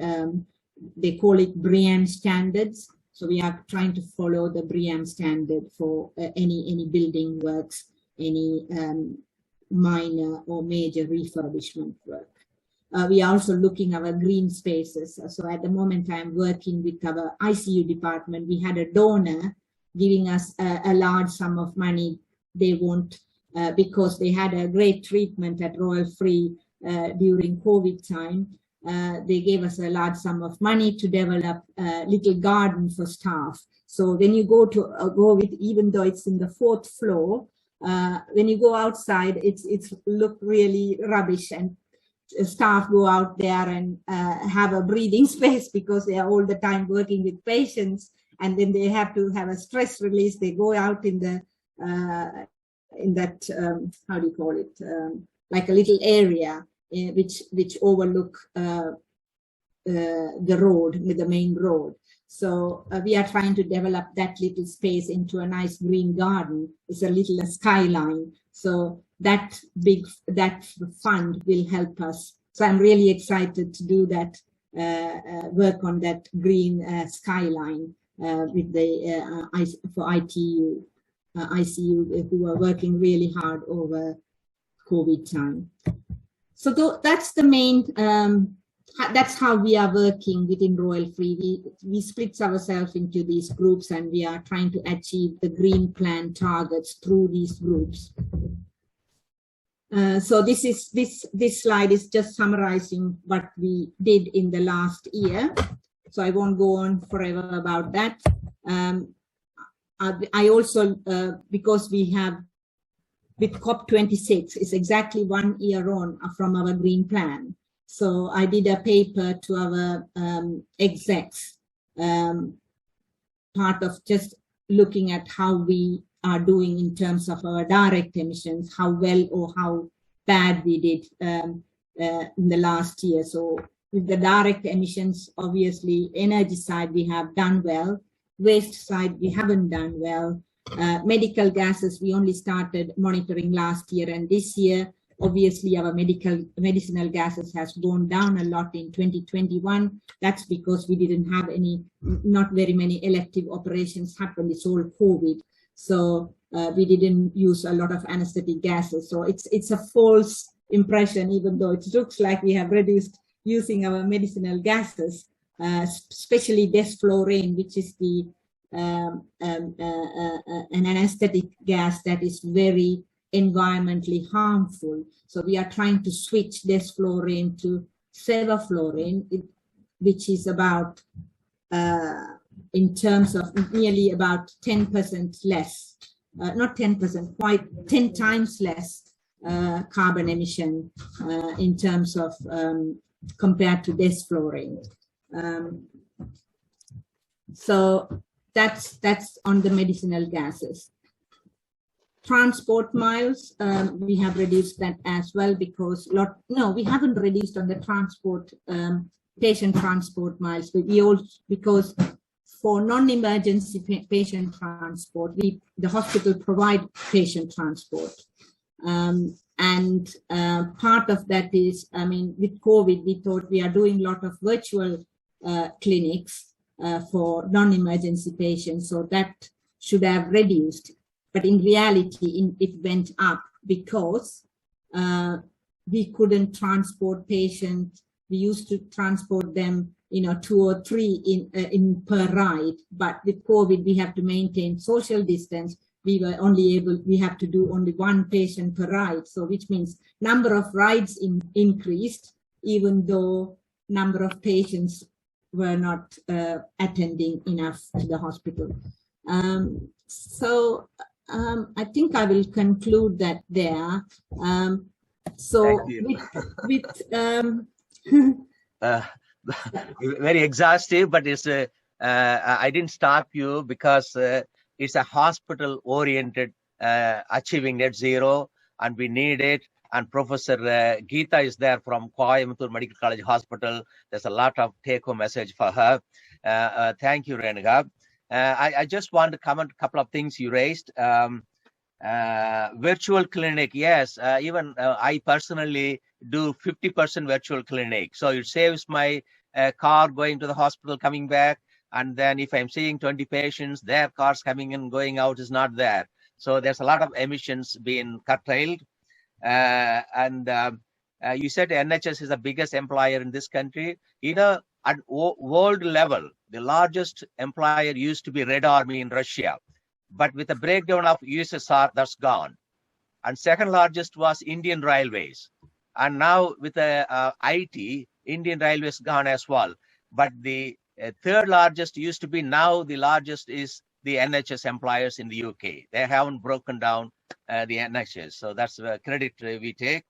They call it BREEAM standards. So we are trying to follow the BREEAM standard for any building works, any minor or major refurbishment work. We are also looking at our green spaces. So at the moment I'm working with our ICU department. We had a donor giving us a large sum of money. They won't, because they had a great treatment at Royal Free during COVID time. They gave us a large sum of money to develop a little garden for staff. So when you go with, even though it's in the 4th floor, when you go outside, it's look really rubbish, and staff go out there and have a breathing space because they are all the time working with patients. And then they have to have a stress release. They go out in the in that how do you call it? Like a little area which overlook the road, the main road. So we are trying to develop that little space into a nice green garden. It's a little skyline. So that fund will help us. So I'm really excited to do that work on that green skyline. With the for ICU who are working really hard over COVID time. So that's the main, that's how we are working within Royal Free. We split ourselves into these groups, and we are trying to achieve the green plan targets through these groups. So this slide is just summarizing what we did in the last year. So I won't go on forever about that. I also, because we have, with COP26, it's exactly 1 year on from our green plan. So I did a paper to our execs, part of just looking at how we are doing in terms of our direct emissions, how well or how bad we did in the last year. So with the direct emissions, obviously, energy side, we have done well. Waste side, we haven't done well. Medical gases, we only started monitoring last year, and this year obviously our medicinal gases has gone down a lot in 2021. That's because we didn't have not very many elective operations happen. It's all COVID. So we didn't use a lot of anesthetic gases. So it's a false impression, even though it looks like we have reduced using our medicinal gases, especially desflurane, which is an anesthetic gas that is very environmentally harmful. So we are trying to switch desflurane to sevoflurane, which is about, in terms of nearly about 10% less, not 10%, quite 10 times less carbon emission in terms of compared to desflurane. So that's on the medicinal gases. Transport miles, we have reduced that as well because we haven't reduced on the transport, patient transport miles, but because for non-emergency patient transport, the hospital provide patient transport. Part of that is, with COVID, we thought we are doing a lot of virtual clinics for non-emergency patients, so that should have reduced. But in reality, it went up because we couldn't transport patients. We used to transport them, 2 or 3 in per ride. But with COVID, we have to maintain social distance. We have to do only 1 patient per ride. So which means number of rides increased, even though number of patients were not attending enough to the hospital. I think I will conclude that there. Very exhaustive, but it's I didn't stop you because it's a hospital-oriented achieving net zero, and we need it. And Professor Geeta is there from Coimbatore Medical College Hospital. There's a lot of take-home message for her. Thank you, Renuka. I just want to comment a couple of things you raised. Virtual clinic, yes. Even I personally do 50% virtual clinic. So it saves my car going to the hospital, coming back. And then if I'm seeing 20 patients, their cars coming in, going out is not there. So there's a lot of emissions being curtailed. You said NHS is the biggest employer in this country. At world level, the largest employer used to be Red Army in Russia. But with the breakdown of USSR, that's gone. And second largest was Indian Railways. And now with the IT, Indian Railways gone as well. But the third largest used to be, now the largest is the NHS employers in the UK. They haven't broken down the NHS. So that's the credit we take.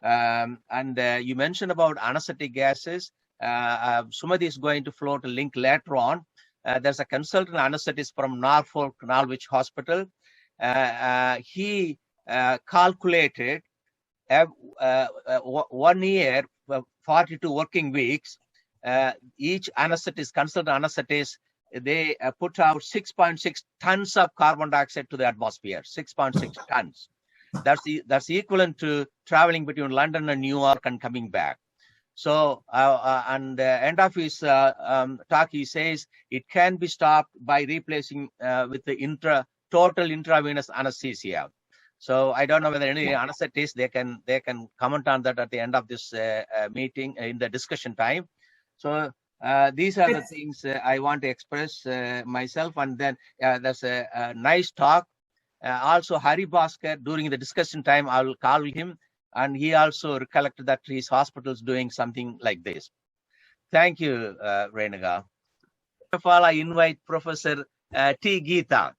You mentioned about anesthetic gases. Sumati is going to float a link later on. There's a consultant anesthetist from Norfolk Norwich Hospital. He calculated 1 year, 42 working weeks. Each anesthetist, consultant anesthetist, they put out 6.6 tons of carbon dioxide to the atmosphere. 6.6 tons. That's equivalent to traveling between London and New York and coming back. So, and the end of his talk, he says it can be stopped by replacing with the total intravenous anesthesia. So I don't know whether any anesthetists, they can comment on that at the end of this meeting in the discussion time. So these are the things I want to express myself. And then there's a nice talk. Also, Hari Bhaskar, during the discussion time, I will call him. And he also recollected that his hospital is doing something like this. Thank you, Renuka. First of all, I invite Professor T. Geeta.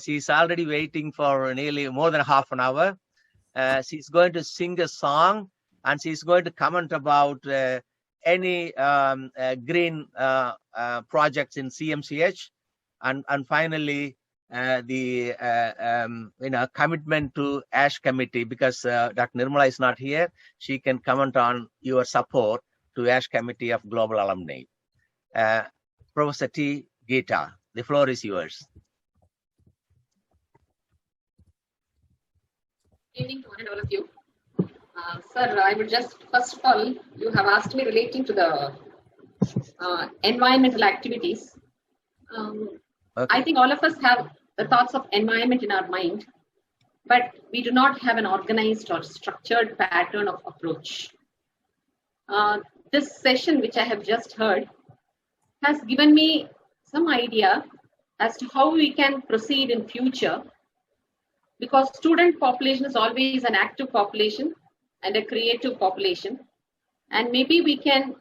She's already waiting for nearly more than half an hour. She's going to sing a song, and she's going to comment about any green projects in CMCH, and finally the commitment to ASH committee, because Dr. Nirmala is not here. She can comment on your support to ASH committee of Global Alumni. Professor T. Geeta, the floor is yours. Good evening to all of you. Sir, I would just, first of all, you have asked me relating to the environmental activities. Okay. I think all of us have the thoughts of environment in our mind, but we do not have an organized or structured pattern of approach. This session, which I have just heard, has given me some idea as to how we can proceed in future, because student population is always an active population and a creative population, and maybe we can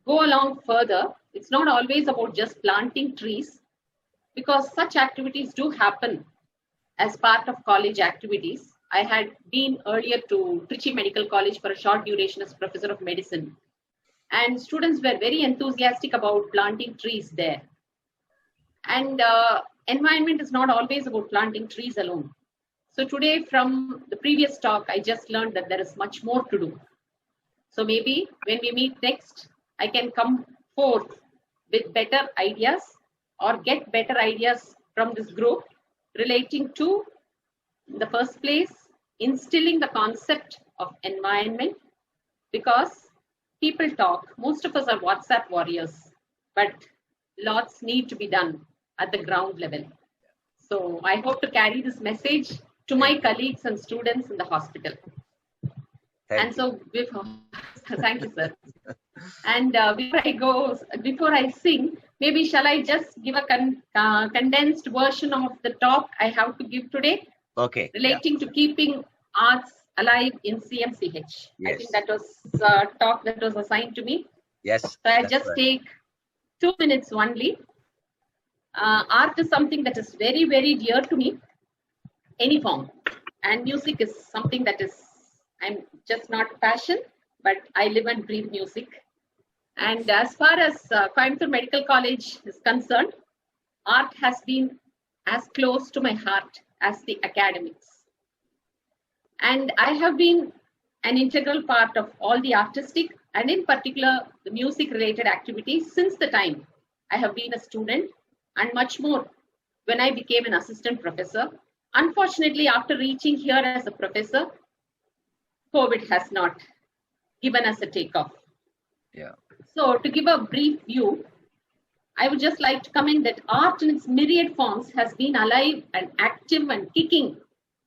go along further. It's not always about just planting trees, because such activities do happen as part of college activities. I had been earlier to Trichy Medical College for a short duration as professor of medicine, and students were very enthusiastic about planting trees there. And environment is not always about planting trees alone. So today, from the previous talk, I just learned that there is much more to do. So maybe when we meet next, I can come forth with better ideas or get better ideas from this group relating to, in the first place, instilling the concept of environment, because people talk. Most of us are WhatsApp warriors, but lots need to be done at the ground level. So I hope to carry this message to my colleagues and students in the hospital. Thank you, sir. And before I sing, maybe shall I just give a condensed version of the talk I have to give today? Okay. Relating to keeping arts alive in CMCH. Yes. I think that was a talk that was assigned to me. Yes. So I'll just take 2 minutes only. Art is something that is very, very dear to me, any form. And music is something that is, I'm just not passion, but I live and breathe music. And as far as Coimbatore Medical College is concerned, art has been as close to my heart as the academics. And I have been an integral part of all the artistic and in particular the music related activities since the time I have been a student, and much more when I became an assistant professor. Unfortunately, after reaching here as a professor, COVID has not given us a takeoff. Yeah. So to give a brief view, I would just like to comment that art in its myriad forms has been alive and active and kicking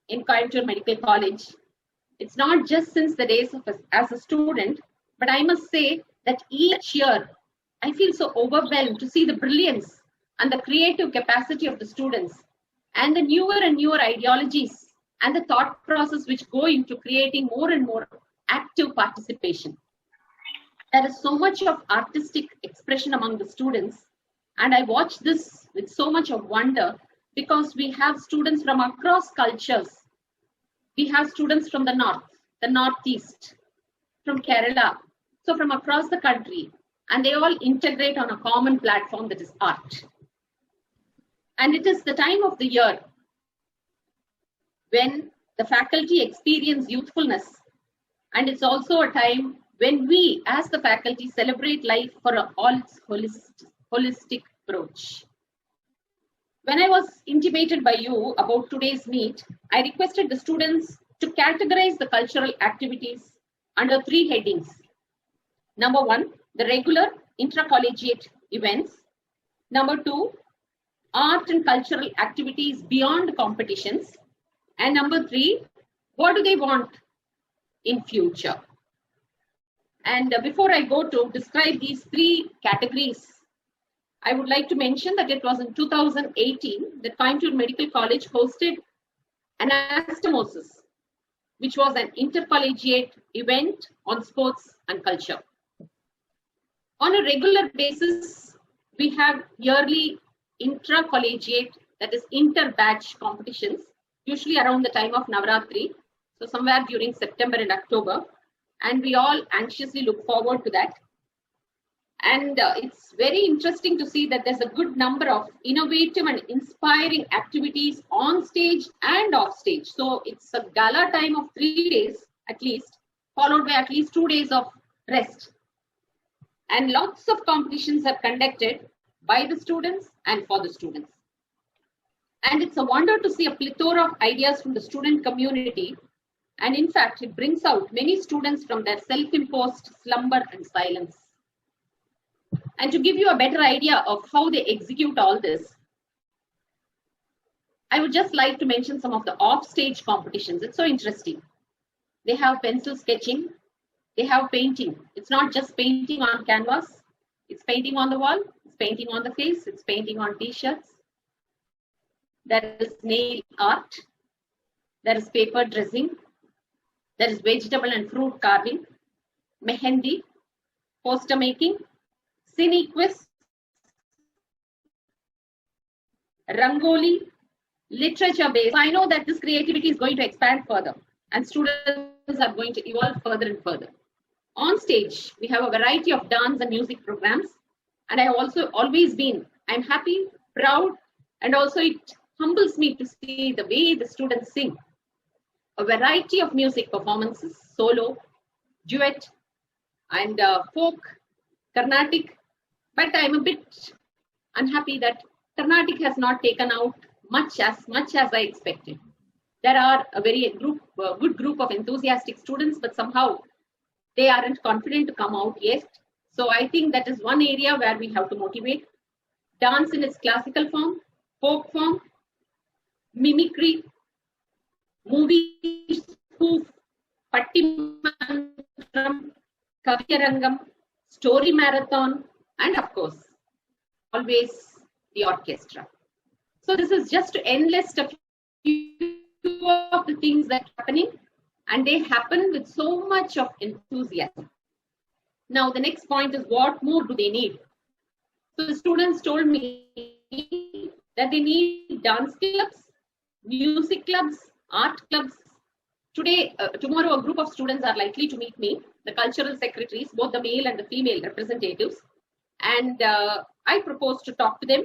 in Coimbatore Medical College. It's not just since the days of as a student, but I must say that each year I feel so overwhelmed to see the brilliance and the creative capacity of the students and the newer and newer ideologies and the thought process which go into creating more and more active participation. There is so much of artistic expression among the students, and I watch this with so much of wonder because we have students from across cultures. We have students from the north, the northeast, from Kerala, so from across the country, and they all integrate on a common platform that is art. And it is the time of the year when the faculty experience youthfulness, and it's also a time when we as the faculty celebrate life for all its holistic approach. When I was intimated by you about today's meet, I requested the students to categorize the cultural activities under 3 headings. Number 1, the regular intracollegiate events. Number 2, art and cultural activities beyond competitions. And number 3, what do they want in future? And before I go to describe these 3 categories, I would like to mention that it was in 2018 that Coimbatore Medical College hosted Anastomosis, which was an intercollegiate event on sports and culture. On a regular basis, we have yearly intracollegiate, that is inter-batch competitions, usually around the time of Navaratri, so somewhere during September and October, and we all anxiously look forward to that. And it's very interesting to see that there's a good number of innovative and inspiring activities on stage and off stage. So it's a gala time of 3 days at least, followed by at least 2 days of rest. And lots of competitions are conducted by the students and for the students. And it's a wonder to see a plethora of ideas from the student community And in fact, it brings out many students from their self-imposed slumber and silence. And to give you a better idea of how they execute all this, I would just like to mention some of the off-stage competitions. It's so interesting. They have pencil sketching, they have painting. It's not just painting on canvas, it's painting on the wall, it's painting on the face, it's painting on t-shirts. There is nail art, there is paper dressing, there is vegetable and fruit carving, mehendi, poster making, cine quiz, rangoli, literature based. I know that this creativity is going to expand further and students are going to evolve further and further. On stage, we have a variety of dance and music programs. And I have also always been, I'm happy, proud, and also it humbles me to see the way the students sing. A variety of music performances, solo, duet, and folk, Carnatic. But I'm a bit unhappy that Carnatic has not taken out much as I expected. There are a very good group of enthusiastic students, but somehow they aren't confident to come out yet. So I think that is one area where we have to motivate. Dance in its classical form, folk form, mimicry, movie spoof, Pattimantram, Kaviyarangam, story marathon, and of course, always the orchestra. So this is just to enlist a few of the things that are happening, and they happen with so much of enthusiasm. Now the next point is, what more do they need? So the students told me that they need dance clubs, music clubs, art clubs. Tomorrow a group of students are likely to meet me, the cultural secretaries, both the male and the female representatives. And I propose to talk to them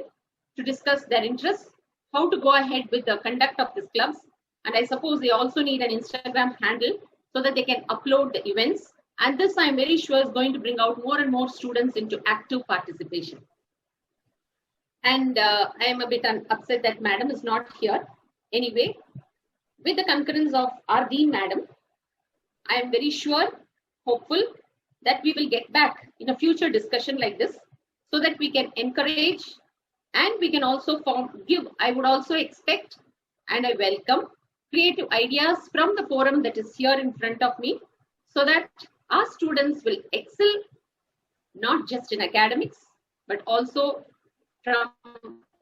to discuss their interests, how to go ahead with the conduct of these clubs. And I suppose they also need an Instagram handle so that they can upload the events. And this, I'm very sure, is going to bring out more and more students into active participation. And I am a bit upset that Madam is not here. Anyway, with the concurrence of our Dean Madam, I am very sure, hopeful, that we will get back in a future discussion like this so that we can encourage and we can also give, I would also expect and I welcome creative ideas from the forum that is here in front of me so that our students will excel not just in academics, but also from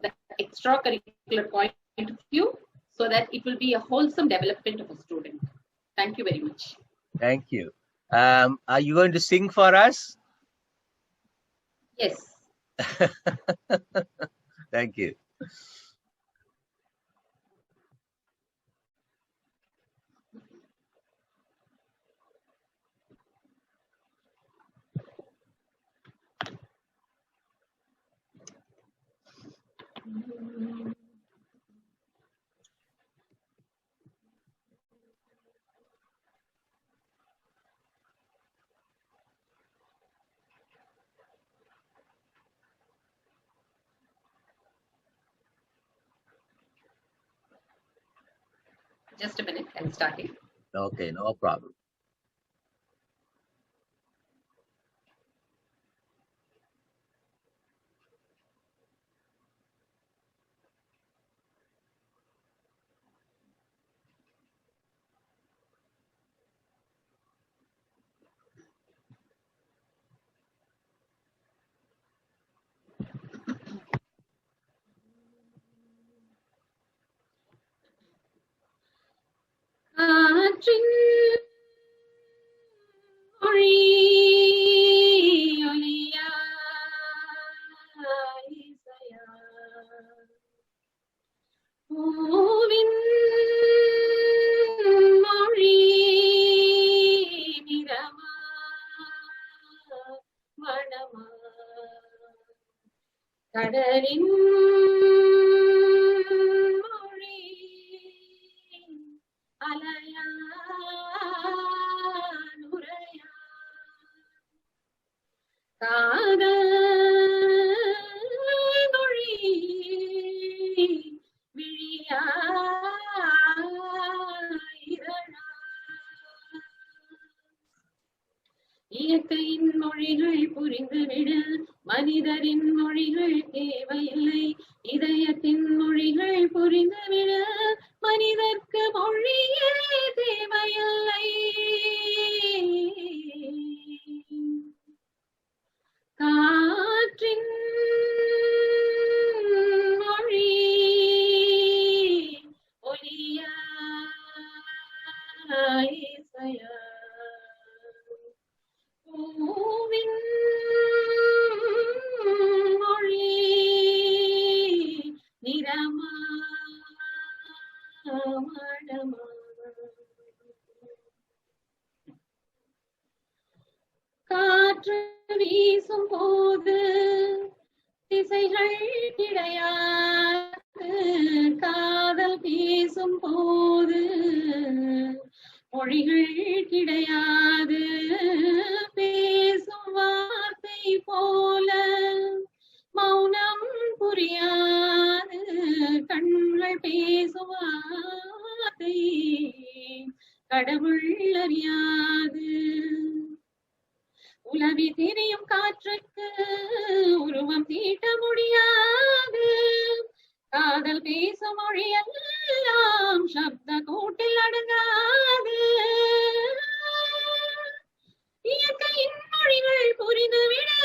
the extracurricular point of view, so that it will be a wholesome development of a student. Thank you very much. Thank you. Are you going to sing for us? Yes. Thank you. Just a minute, I'm starting. Okay, no problem. இயற்கையின் மொழிகள் புரிந்துவிடு, மனிதரின் மொழிகள் தேவையில்லை. இதயத்தின் மொழிகள் புரிந்துவிடு, மனிதர்க்கு மொழியே தேவையில்லை. காற்றின் மொழி ஒலியா இசையா, பூவின் மொழி நிறமா மடமா, காற்று வீசும் போது திசைகள் கிடையாது, காதல் பேசும் போது மொழிகள் கிடையாது. பேசும் வார்த்தை போல மௌனம் புரியாது, கண்கள் பேசும் வார்த்தை கடவுள் அறியாது. உலவி திரியும் காற்றுக்கு உருவம் தீட்ட முடியாது, காதல் பேசும் மொழியெல்லாம் சப்த கூட்டில் அடங்காது. இயற்கையின் மொழிகள் புரிந்துவிடு,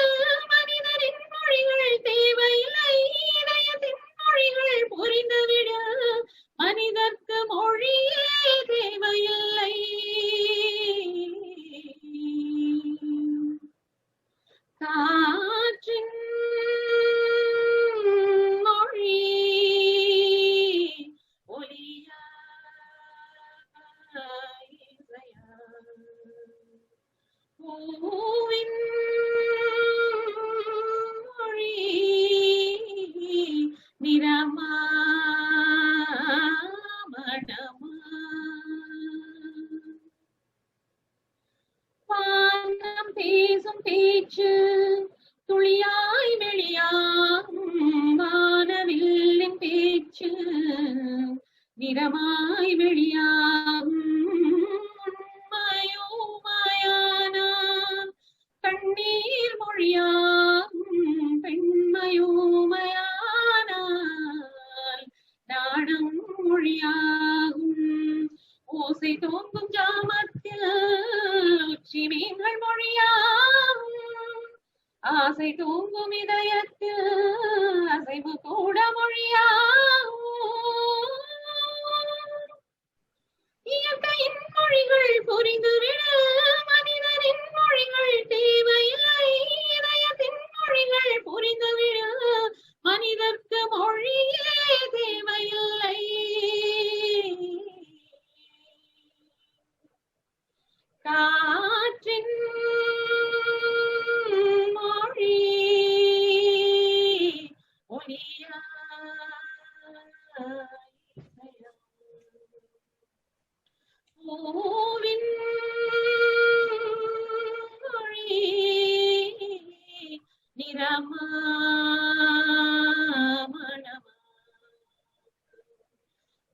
மனிதரின் மொழிகள் தேவையில்லை. இதயத்தின் மொழிகள் புரிந்துவிடு, மனிதர்க்கு மொழியே தேவையில்லை. காற்றின் மொழி ஒலியா இசையா, பூவின் மொழி நிறமா மடமா, வானம் பேசும் பேச்சு துளியாய் வெளியாகும், வானவில்லின் பேச்சு நிறமாய் வெளியாகும். உண்மையோ மாயானா கண்ணீர் மொழியாகும், பெண்மையோ மயானால் நாடம் மொழியாகும். ஓசை தோங்கும் ஜாமத்தில் உச்சி மீன்கள் மொழியாகும், ஆசை தூங்கும் இதயத்தில் அசைவு கூட மொழியாகும். இயற்கையின் மொழிகள் புரிந்துவிடு, மனிதரின் மொழிகள் தேவையில்லை. இதயத்தின் மொழிகள் புரிந்துவிடு, மனிதர்க்கு மொழியே தேவையில்லை. காற்றின் மொழி ஒலியா இசையா, பூவின் மொழி நிறமா மடமா,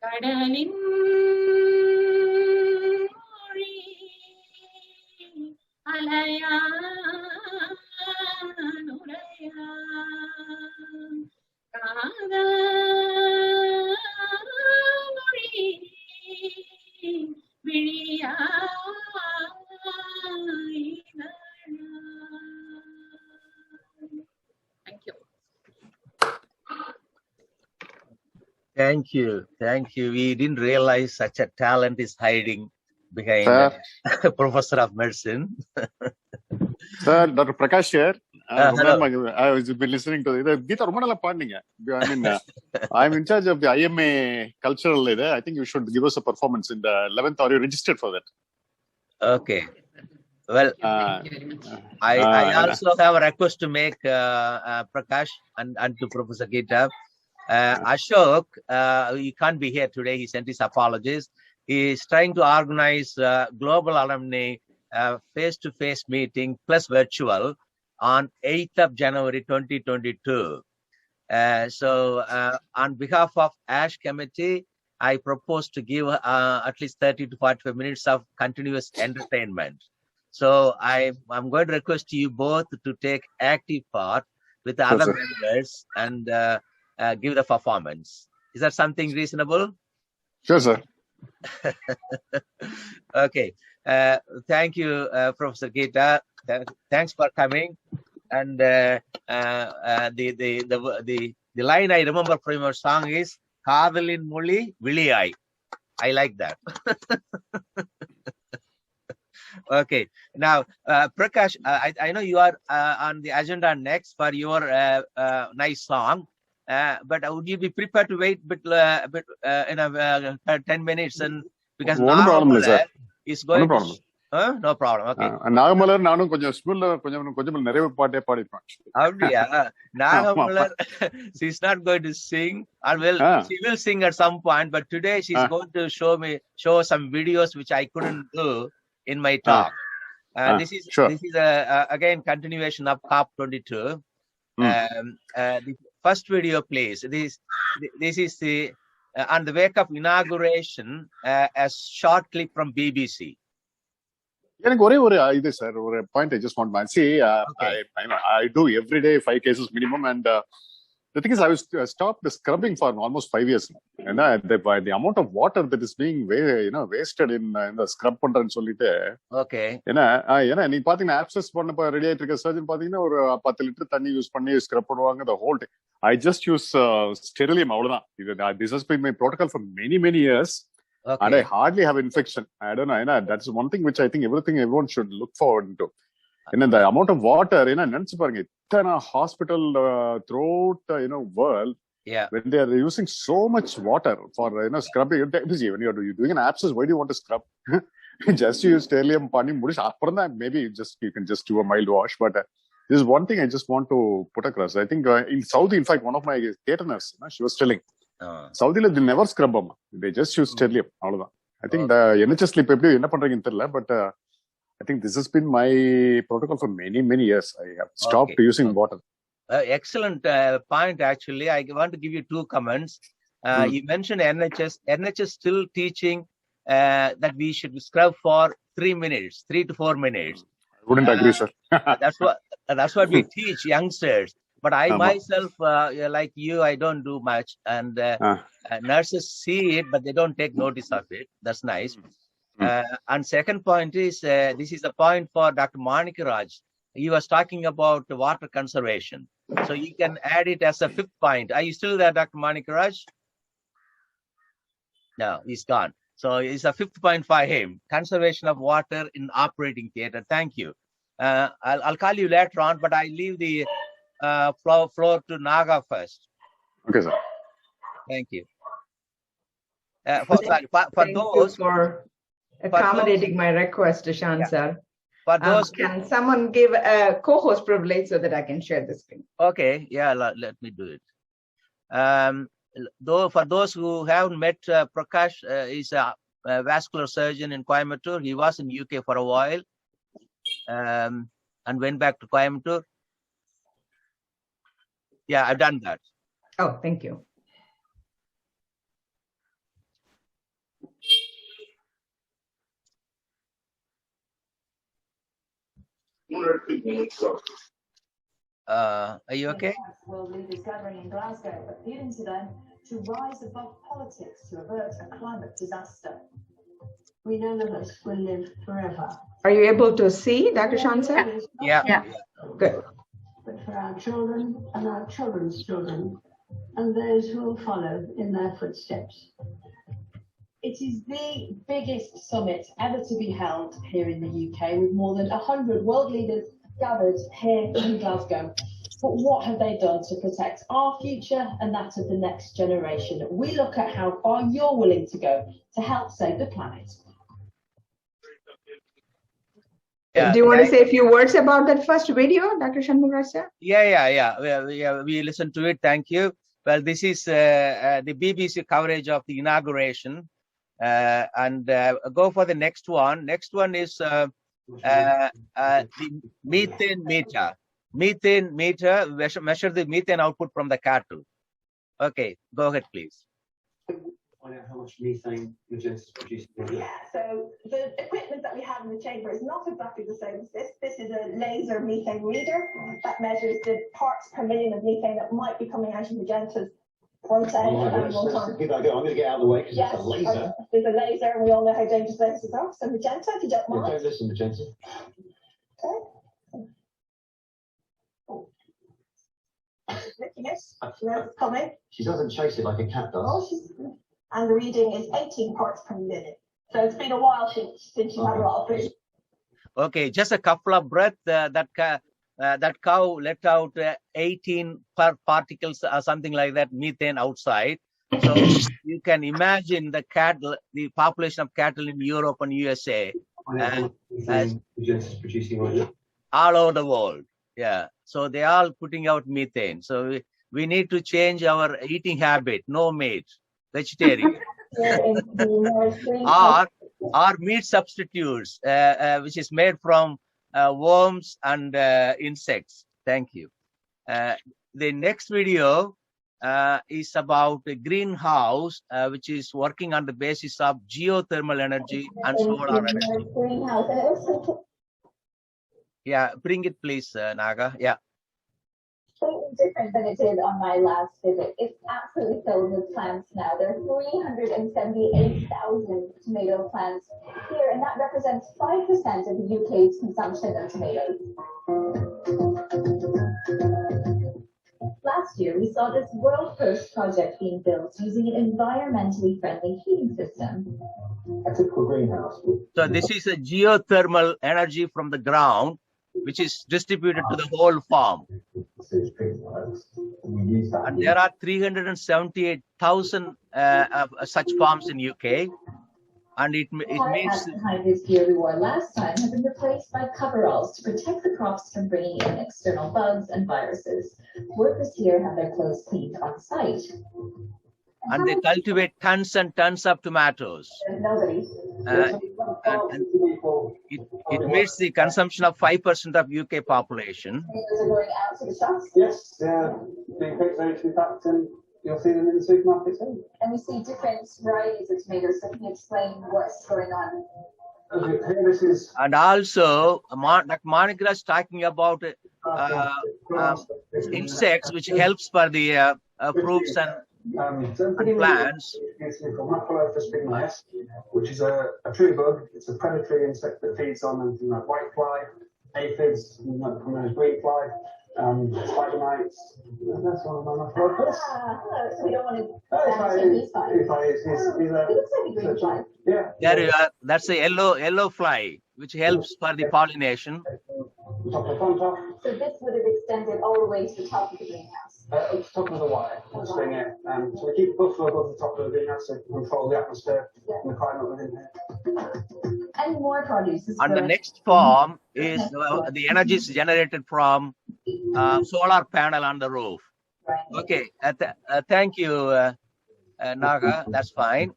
கடலின் மொழி அலையா நுரையா, காதல் மொழி விழியா இதழா. Thank you. Thank you. Thank you. We didn't realize such a talent is hiding behind Professor of Medicine. Sir, Dr. Prakash here. Hello. I was been listening to the Geeta Romanala Pandinga. I mean, I'm in charge of the IMA cultural leader. I think you should give us a performance in the 11th. Are you registered for that? Okay. Well, I also have a request to make Prakash and to Professor Geeta. Ashok, he can't be here today. He sent his apologies. He is trying to organize global alumni face-to-face meeting plus virtual on 8th of January 2022. So on behalf of ASH committee, I propose to give at least 30 to 45 minutes of continuous entertainment. So I'm going to request you both to take active part with the other members and give the performance. Is that something reasonable? Sure, sir. Okay. Thank you, Professor Gita. Thanks for coming. And the line I remember from your song is Kaadalin Moli Viliyai. I like that. Okay. Now, Prakash, I know you are on the agenda next for your nice song. But would you be prepared to wait a bit in 10 minutes? And because Nagamalar is going to... No problem. Okay. Nagamalar, நானும் கொஞ்சம் நிறைய பாட்டே பாடிப்பேன். Nagamalar, she's not going to sing. She will sing at some point, but today she's going to show some videos which I couldn't do in my talk. This is again continuation of COP22. The first video, please. This is the on the wake up inauguration, a short clip from BBC. எனக்கு ஒரே ஒரு இது sir, ஒரு point I just want to see. I do every day 5 cases minimum, and the thing is I was stopped scrubbing for almost 5 years now. And the amount of water that is being wasted in the scrub பண்றேன்னு சொல்லிட்டு, ஏன்னா நீ பாத்தீங்கன்னா abscess பண்ணப்ப ready ஆயிட்டு இருக்க surgeon பாத்தீங்கன்னா ஒரு 10 லிட்டர் தண்ணி யூஸ் பண்ணி ஸ்க்ரப் பண்ணுவாங்க. the whole day I just use sterilum, அவ்வளவுதான். This has been my protocol for many years. And I hardly have infection. I don't know. That's one thing which I think everyone should look forward to. And then the amount of water, nenchu parunga, ittana hospital throughout world, when they are using so much water for scrubbing. When you're doing an abscess, why do you want to scrub? Just use sterilum panni mudish appuram maybe you can just do a mild wash. But this is one thing I just want to put across. I think in Saudi, in fact, one of my theatre nurses, she was telling, Saudi they never scrub them. They just use sterilum. I think the NHS sleep enna pandreenga therilla, but I think this has been my protocol for many years. I have stopped using water. Excellent point. Actually, I want to give you 2 comments. You mentioned NHS. NHS still teaching that we should scrub for 3 minutes, 3 to 4 minutes. I wouldn't agree, sir. That's what we teach youngsters. But I myself, like you, I don't do much. And nurses see it, but they don't take notice of it. That's nice. And second point is, this is a point for Dr. Manikiraj. He was talking about water conservation. So you can add it as a 5th point. Are you still there, Dr. Manikiraj? No, he's gone. So it's a 5th point for him. Conservation of water in operating theatre. Thank you. I'll call you later on, but I leave the floor to Naga first. Okay, sir. Thank you. For those for accommodating my request, Ishan sir. For those, can someone give a co-host privilege so that I can share the screen? Okay, let me do it. For those who haven't met Prakash, he's a vascular surgeon in Coimbatore. He was in UK for a while and went back to Coimbatore. Yeah, I've done that. Oh, thank you. Are you okay? World leaders gathering in Glasgow appealing to them to rise above politics to avert a climate disaster. We none of us will live forever. Are you able to see, Dr. Shansa? Yeah. Good. But for our children and our children's children and those who will follow in their footsteps. It is the biggest summit ever to be held here in the UK, with more than 100 world leaders gathered here in Glasgow. But what have they done to protect our future and that of the next generation? We look at how far you're willing to go to help save the planet. Do you want to say a few words about that first video, Dr. Shanmugasa? Yeah. We listened to it. Thank you. Well, this is the BBC coverage of the inauguration. And go for the next one. Next one is the methane meter. Methane meter, measure the methane output from the cattle. Okay, go ahead, please. Find out how much methane you're just producing. Yeah, so the equipment that we have have in the chamber is not exactly the same as this. This is a laser methane reader that measures the parts per million of methane that might be coming out of Magenta's front end. That's a good idea. I'm going to get out of the way because yes, it's a laser. There's a laser, and we all know how dangerous lasers are. So Magenta, if you don't mind. Don't listen, Magenta. Okay. Yes, it's coming. She doesn't chase it like a cat does. Oh, and the reading is 18 parts per minute. So it's been a while since she had a lot of food. Okay, just a couple of breaths. That cow let out 18 particles or something like that, methane outside. So you can imagine the population of cattle in Europe and USA all over the world. Yeah, so they are all putting out methane. So we need to change our eating habit. No meat, vegetarian, or meat substitutes, which is made from worms and insects. Thank you. The next video is about a greenhouse, which is working on the basis of geothermal energy and solar energy. Yeah, bring it, please, Naga. Yeah. Completely different than it did on my last visit. It's absolutely filled with plants now. There are 378,000 tomato plants here, and that represents 5% of the UK's consumption of tomatoes. Last year, we saw this world-first project being built using an environmentally friendly heating system. A typical greenhouse. So this is a geothermal energy from the ground, which is distributed to the whole farm. And there are 378,000 such farms in UK. And it means behind this gear we wore last time have been replaced by coveralls to protect the crops from bringing in external bugs and viruses. Workers here have their clothes cleaned on site. And they cultivate tons and tons of tomatoes. It meets the consumption of 5% of UK population. Yes, they're being picked out to fact, and you'll see them in the supermarket soon. And we see different varieties of tomatoes, so can you explain what's going on? Okay, this is... And also, Monica is talking about insects, which helps for the fruits and plants. It's called Mapillopus pygmaeus, which is a tree bug. It's a predatory insect that feeds on anything like whitefly, aphids, common green fly, spider mites. That's one of my Mapillopus. So we don't want to. He looks like a green fly. Yeah. There you are. That's a yellow fly, which helps for the pollination. So this would have extended all the way to the top of the greenhouse. Up to the top of the wire, staying it. So we keep buffer above the top of the greenhouse to control the atmosphere and the climate within here. And more produce. And the next form is the energy is generated from solar panel on the roof. Right. Okay, thank you, Naga. That's fine.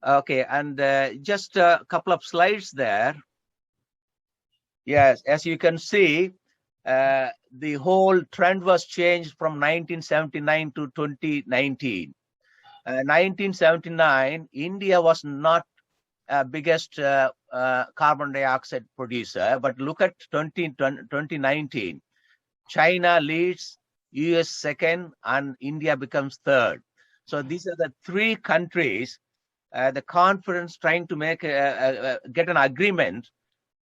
Okay, and just a couple of slides there. Yes, as you can see, the whole trend was changed from 1979 to 2019. 1979, India was not biggest carbon dioxide producer, but look at 2019. China leads, US second, and India becomes third. So these are the three countries, the conference trying to make get an agreement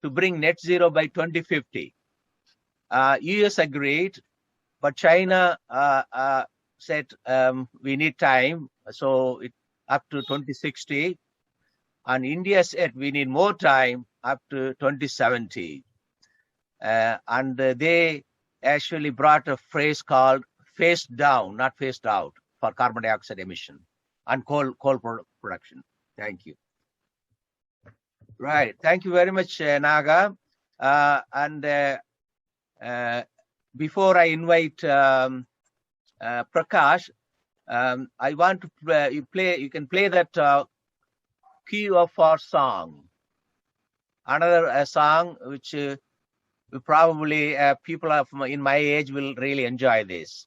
to bring net zero by 2050. US agreed, but China said we need time, so it up to 2060, and India said we need more time up to 2070. And they actually brought a phrase called phased down, not phased out, for carbon dioxide emission and coal production. Thank you. Right. Thank you very much, Naga. Before I invite Prakash, I want to play. You can play that key of our song. Another song which probably people in my age will really enjoy this.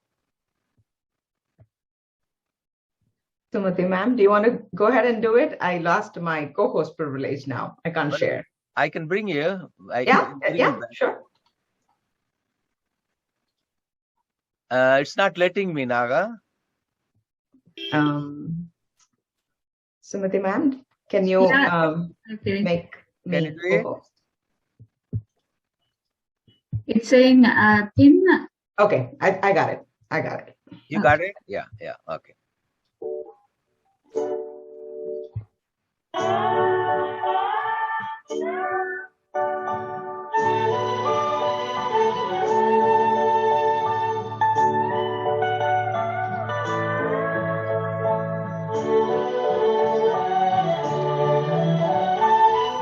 Sumati ma'am, do you want to go ahead and do it? I lost my co-host privilege now. I can't share. I can bring you. Yeah, sure. It's not letting me, Naga. Sumati ma'am, can you make me co-host? It's saying pin. Okay, I got it. I got it. You got it? Yeah, okay.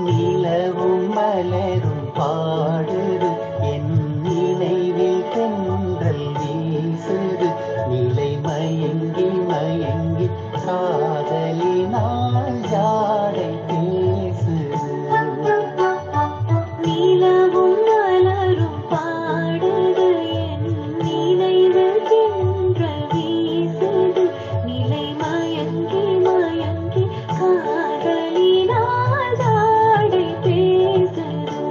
நிலவும் மலரும் பாடுது என் நினைவில் தென்றல் வீசுது நிலை மயங்கி மயங்கி காதலினால் ஜாடை பேசுது நிலவும் மலரும் பாடுது என் நினைவில் தென்றல் வீசுது நிலை மயங்கி மயங்கி காதலினால் ஜாடை பேசுது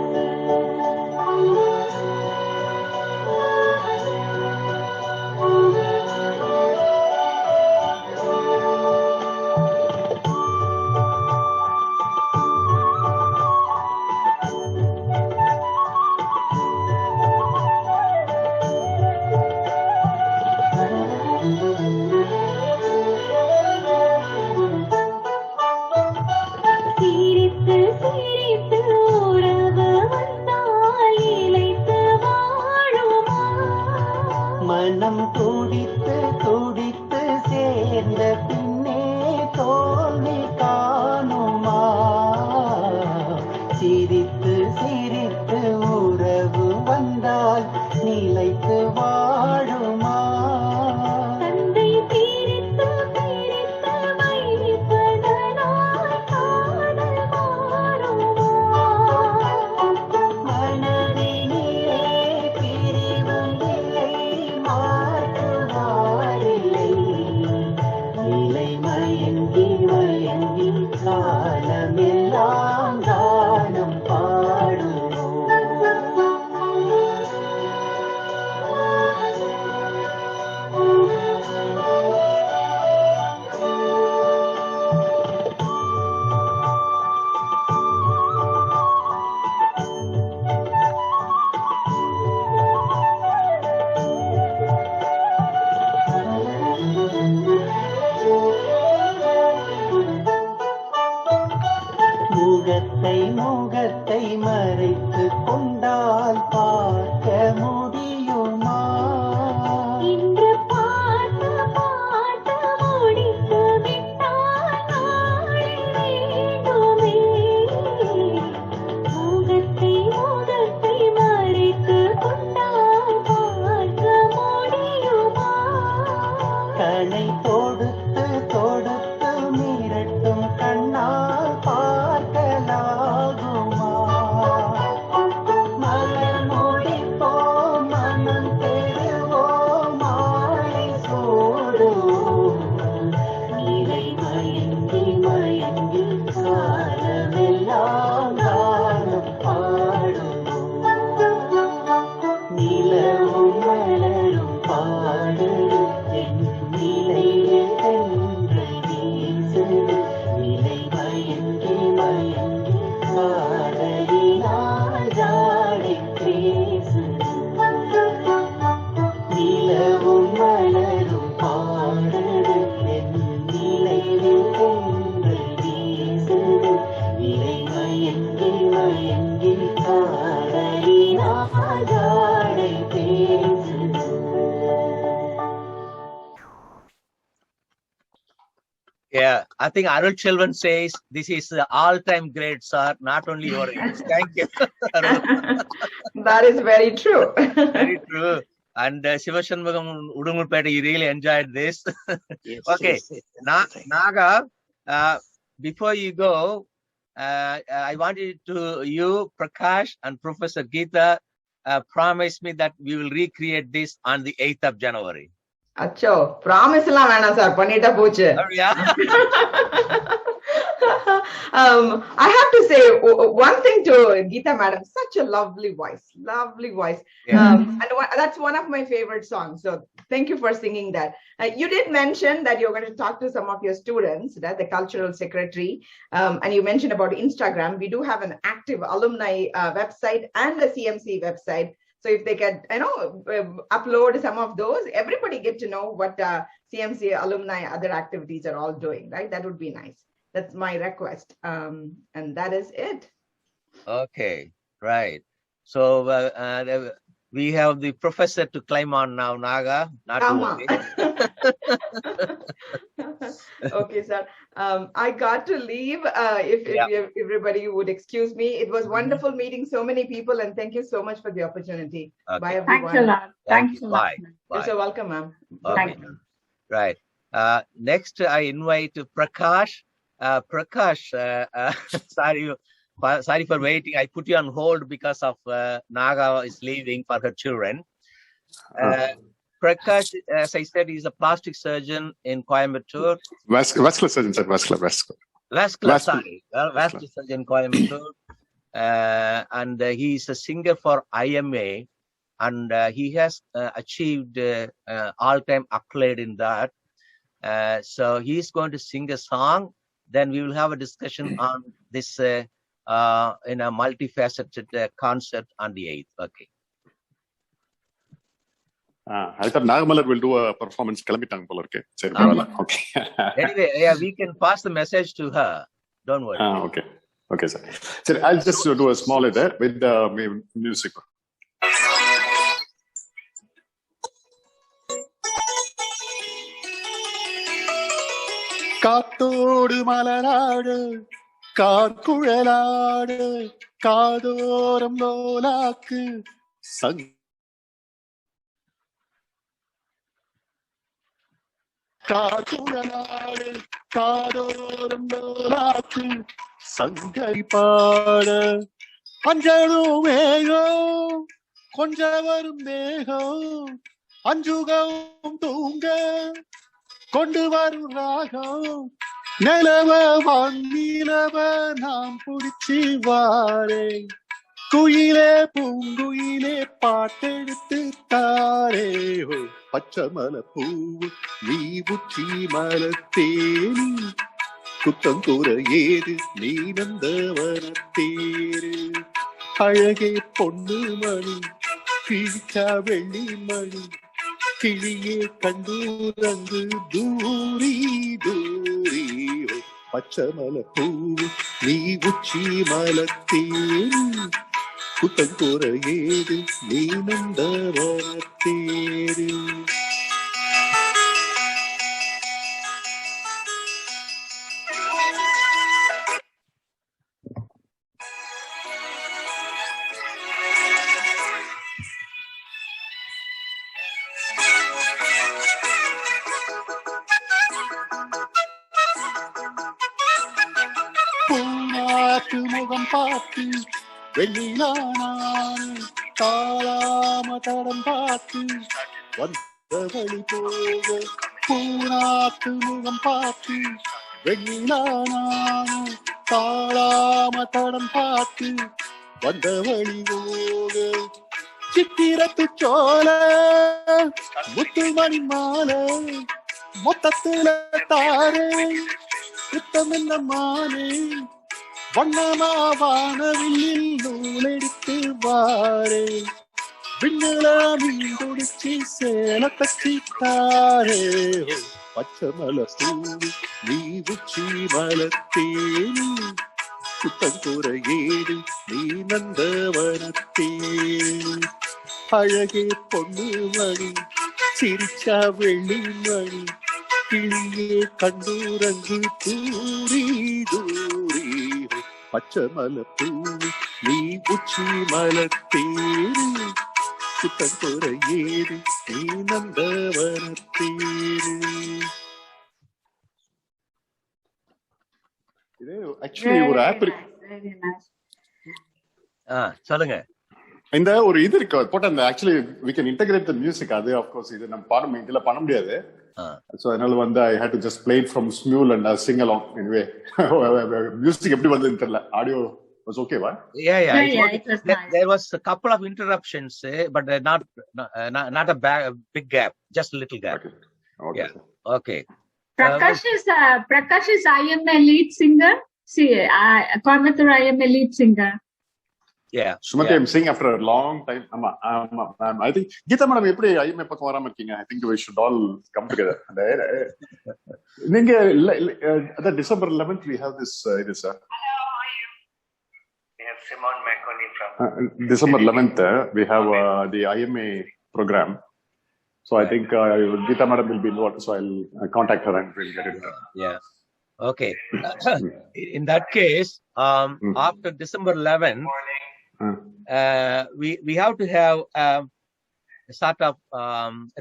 சிரித்து சிரித்து உறவு வந்தால் இளைத்து வாழுமா மனம் துடித்து துடித்து சேர்ந்த பின்னே தோல்வி காணுமா சிரித்து சிரித்து உறவு வந்தால் நிலைத்து வாழுமா தந்தை பிரித்து பிரித்து வைப்பதனால் காதல் மாறுமா மனதினிலே பிரிவும் இல்லை மாற்றுவாரில்லை நிலை மயங்கி மயங்கி காலமெல்லாம் கானம் பாடுவோம் முகத்தை முகத்தை மறைத்து கொண்டால் பார்க்க முடியுமா இன்று பார்த்து பார்த்து முடித்து விட்டால் நாளை வேண்டுமே முகத்தை முகத்தை மறைத்து கொண்டால் பார்க்க முடியுமா கனை தொடுத்து தொடுத்து மிரட்டும் கண்ணால் பார்க்கலாகுமா மலர் முடிப்போம் மனம் பெறுவோம் மாலை சூடுவோம் நிலை மயங்கி மயங்கி காலமெல்லாம் காலம் பாடுவோம் நிலவும் மலரும் பாடுது என் நிலையில் தென்றல் வீசுது நிலை மயங்கி மயங்கி காதலினால் ஜாடை பேசுது நிலவும் மலரும் பாடுது என் நிலையில் தென்றல் வீசுது நிலை மயங்கி மயங்கி காதலினால் ஜாடை பேசுது Yeah, I think Arul Chelvan says this is the all-time great, sir. Not only your age. Thank you. That is very true. Very true. And Shivashanmugam Udumulpeta, you really enjoyed this. Yes, Okay, yes. Naga, before you go, I wanted to you, Prakash, and Professor Geeta promise me that we will recreate this on the 8th of January. அச்சோ, promise எல்லாம் வேணாம் sir, பண்ணிட்டா போச்சு. I have to say one thing to Geeta madam, such a lovely voice. Yeah. And that's one of my favorite songs. So thank you for singing that. You did mention that you're going to talk to some of your students, that the cultural secretary, and you mentioned about Instagram. We do have an active alumni website and the CMC website. So if they can, upload some of those, everybody get to know what CMC alumni other activities are all doing, right? That would be nice. That's my request. And that is it. Okay, right. So we have the professor to climb on now, Naga. Not to worry. Okay, sir. I got to leave. If everybody would excuse me. It was wonderful meeting so many people, and thank you so much for the opportunity. Okay. Bye, everyone. Thanks a lot. Thanks a lot. Bye. You're so welcome, ma'am. Okay. Thank you. Right. Next, I invite Prakash. Prakash, sorry for waiting. I put you on hold because of Naga is leaving for her children. Prakash, as I said, he's a plastic surgeon in Coimbatore. Vascular surgeon, sir. Vascular surgeon in Coimbatore. And he's a singer for IMA, and he has achieved all-time accolade in that. So he's going to sing a song. Then we will have a discussion on this in a multifaceted concert on the 8th. Okay. I thought Nagamalar will do a performance. Okay. Anyway, yeah, we can pass the message to her. Don't worry. Okay. Okay, sir. So I'll just do a small there with the music. காத்தோடு மலராடு கார்குழலாடு காதோரம் லோலாக்கு கார்குழலாடு காதோரம் லோலாக்கு சங்கரி பாட அஞ்சலும் மேகம் கொஞ்ச வரும் மேகம் அஞ்சுகவும் தூங்க கொண்டு வரும் ராகம் நிலவ வானிலவ நாம் புடிச்சி வாரே குயிலே பூங்குயிலே பாட்டெடுத்து தாரே பச்சை மலை பூவு நீ உச்சி மலத்தேனி குத்தம் கூற ஏது நீ நந்தவனத்தேரு அழகே பொண்ணு மணி கிழிச்சா வெள்ளி மணி கிளியே கண்டூரங்கு தூரி தூரி பச்சை மலை பூவு நீ உச்சி மலத்தேனி குத்தம் கூற ஏது நீ நந்தவனத்தேரு பூனாத்து முகம் பார்த்து வெள்ளிலானான் தாளாம தடம் பார்த்து வந்த வழி போக பூனாத்து முகம் பார்த்து வெள்ளிலானான் தாளாம தடம் பார்த்து வந்த வழி போக சித்திரத்து சோல முத்துமணி மாலை மொத்தத்துல தாரே சுத்தம் என்ன மானே வண்ணமாவானவில் நூலெடுத்து வாரே விண்ணல மீன் துடிச்சி சேல தச்சி தாரே பச்சை மலை பூவு நீ உச்சி மலத்தேனி குத்தம் கூற ஏடு நீ நந்தவனத்தேனி அழகே பொண்ணு மணி சிரிச்சா வெள்ளி மணி கிளியே கண்டூரங்கு தூரி தூரி பச்சை மலை பூவு நீ உச்சி மலத்தேனி குத்தம் கூற ஏடு நீ நந்தவனத்தேனி. இது ஆக்சுவலி ஒரு ஆப் சொல்லுங்க. இந்த ஒரு இது இருக்கு போட்ட அந்த actually we can integrate the music. அது of course இது நம்ம பாடம் இதுல பண்ண முடியாது. So அதனால வந்து I had to just play it from Smule and sing along anyway. Music எப்படி வந்ததுன்னு தெரியல. Audio was okay, what? Yeah. It was nice. There was a couple of interruptions, but not a big gap, just a little gap. Okay. Yeah. Okay. Prakash is IMA lead singer. See, Coimbatore IMA lead singer. Yeah. Sumati, I'm saying after a long time. I think Geeta madam எப்படி IMA பக்கம் வராம இருக்கீங்க? I think we should all come together. நீங்க the December 11th we have this இது sir. Hello, how are you? We have Simon McConey from December 11th we have the IMA program. So I think Geeta madam will be involved, so I'll contact her and we'll get it. Yeah. Okay. In that case, after December 11th, we have to have a sort of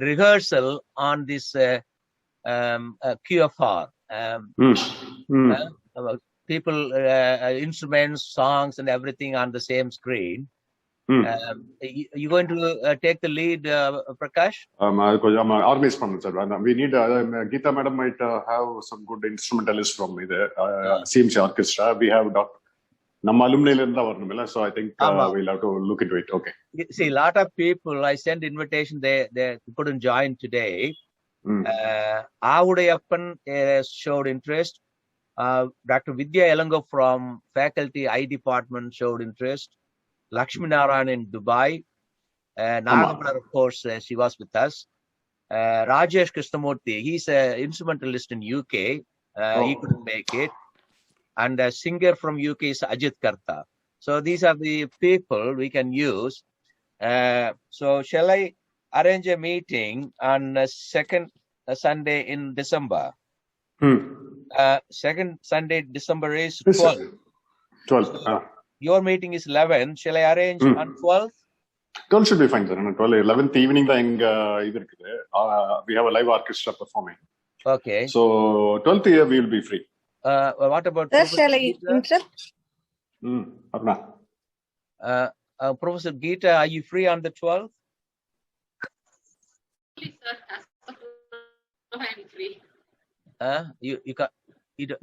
rehearsal on this QFR. People, instruments, songs, and everything on the same screen. You going to take the lead, Prakash? Organize பண்ணனும் sir. We need Geeta madam might have some good instrumentalists from the CMC orchestra. We have நம்ம alumni-ல இருந்தா வரணும்ல, so I think we'll have to look into it. Okay. See, a lot of people I sent invitation, they couldn't join today. Avudayappan showed interest. Dr. Vidya Elango from faculty I department showed interest. Lakshmi Narayan in Dubai. Nagamar, of course, she was with us. Rajesh Krishnamurthy, he's an instrumentalist in UK. He couldn't make it. And a singer from UK is Ajit Karta. So these are the people we can use. So shall I arrange a meeting on second Sunday in December? Second Sunday December is 12th. 12th. Your meeting is 11th. Shall I arrange on 12th? 12 should be fine, sir. 11th evening we have a live orchestra performing. Okay. So 12th year we will be free. What about shall I interrupt? Professor Geeta, are you free on the 12th? Please, sir, I am free.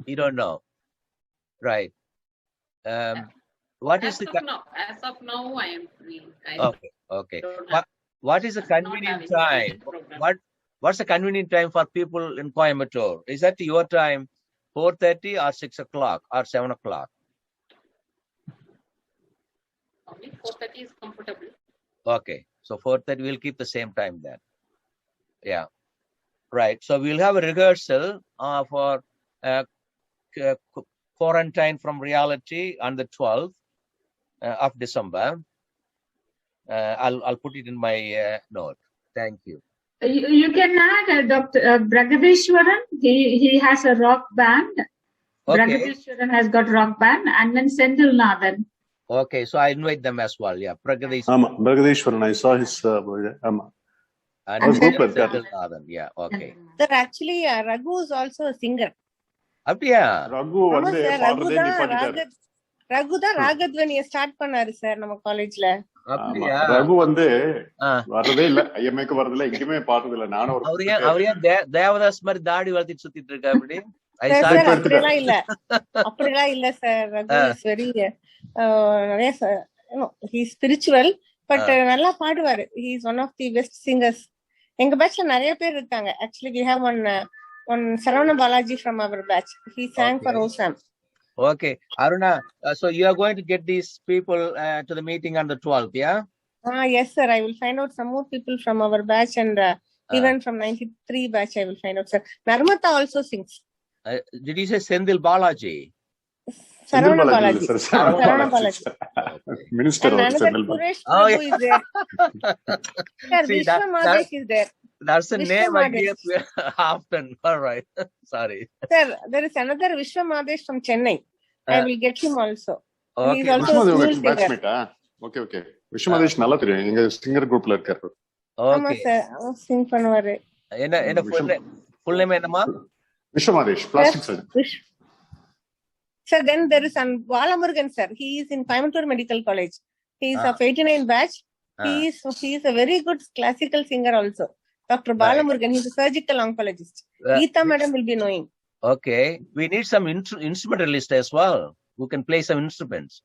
You don't know, right? What is the as of now I am free. Okay. What is the convenient time? What's the convenient time for people in Coimbatore? Is that your time, 4:30 or 6 o'clock or 7 o'clock? 4:30 is comfortable. Okay, so 4:30 we'll keep the same time then. Yeah, right. So we'll have a rehearsal for Quarantine from Reality on the 12th of December. I'll put it in my note. Thank you. You can add Dr. Bragadeshwaran. He has a rock band. Okay. Bragadeshwaran has got rock band, and then Sendil Nathan. Okay, so I invite them as well. Yeah, Bragadeshwaran. Bragadeshwaran, I saw his. And Sendil Nathan. Yeah, okay. Sir, actually, Raghu is also a singer. Raghu வந்து பாடுறதே நிப்பாட்டிட்டாரு. ரகு தான் ராகத்வனியை start பண்ணாரு sir நம்ம காலேஜ்ல. ரகு வந்து வரதே இல்ல, ஐஎம்ஏக்கு வரது இல்ல, எங்கேயுமே பாடுறது இல்ல. நானும் அவரே தேவதாஸ் மாதிரி தாடி வளர்த்திட்டு சுத்திட்டு இருக்கா. அப்படி அப்படிலாம் இல்ல சார். ரகு இஸ் வெரி நிறைய ஹி ஸ்பிரிச்சுவல், பட் நல்லா பாடுவாரு. He is one of the best singers. எங்க பேட்ச்ல நிறைய பேர் இருக்காங்க. Actually we have one Saravana Balaji from our batch. He sang for OSAM. Okay, Aruna, so you are going to get these people to the meeting on the 12th, yeah? Yes, sir. I will find out some more people from our batch, and even from 93 batch I will find out, sir. Narmata also sings. Did you say Sendil Balaji? Saravana Balaji. Saravana Balaji. Minister of Sendil Balaji. Oh, yeah. Is there. Sir, Vishwa Madesh is there. That's the name I hear often. All right. Sorry. Sir, there is another Vishwa Madesh from Chennai. I will get him also. Okay. He is also a school singer. Okay. Vishwa Madesh நல்லா தெரியும். எங்க singer குரூப்ல இருக்காரு. ஆமா sir, Singh பண்ணுவாரு. என்ன full name என்னமா? Vishwa Madesh, plastic surgeon. Sir, then there is Balamurugan sir. He is in Coimbatore Medical College. He is of 89 batch. He is a very good classical singer also. Dr. Balamurugan, he is a surgical oncologist. Geeta madam will be knowing. Okay, we need some instrumentalist as well who can play some instruments.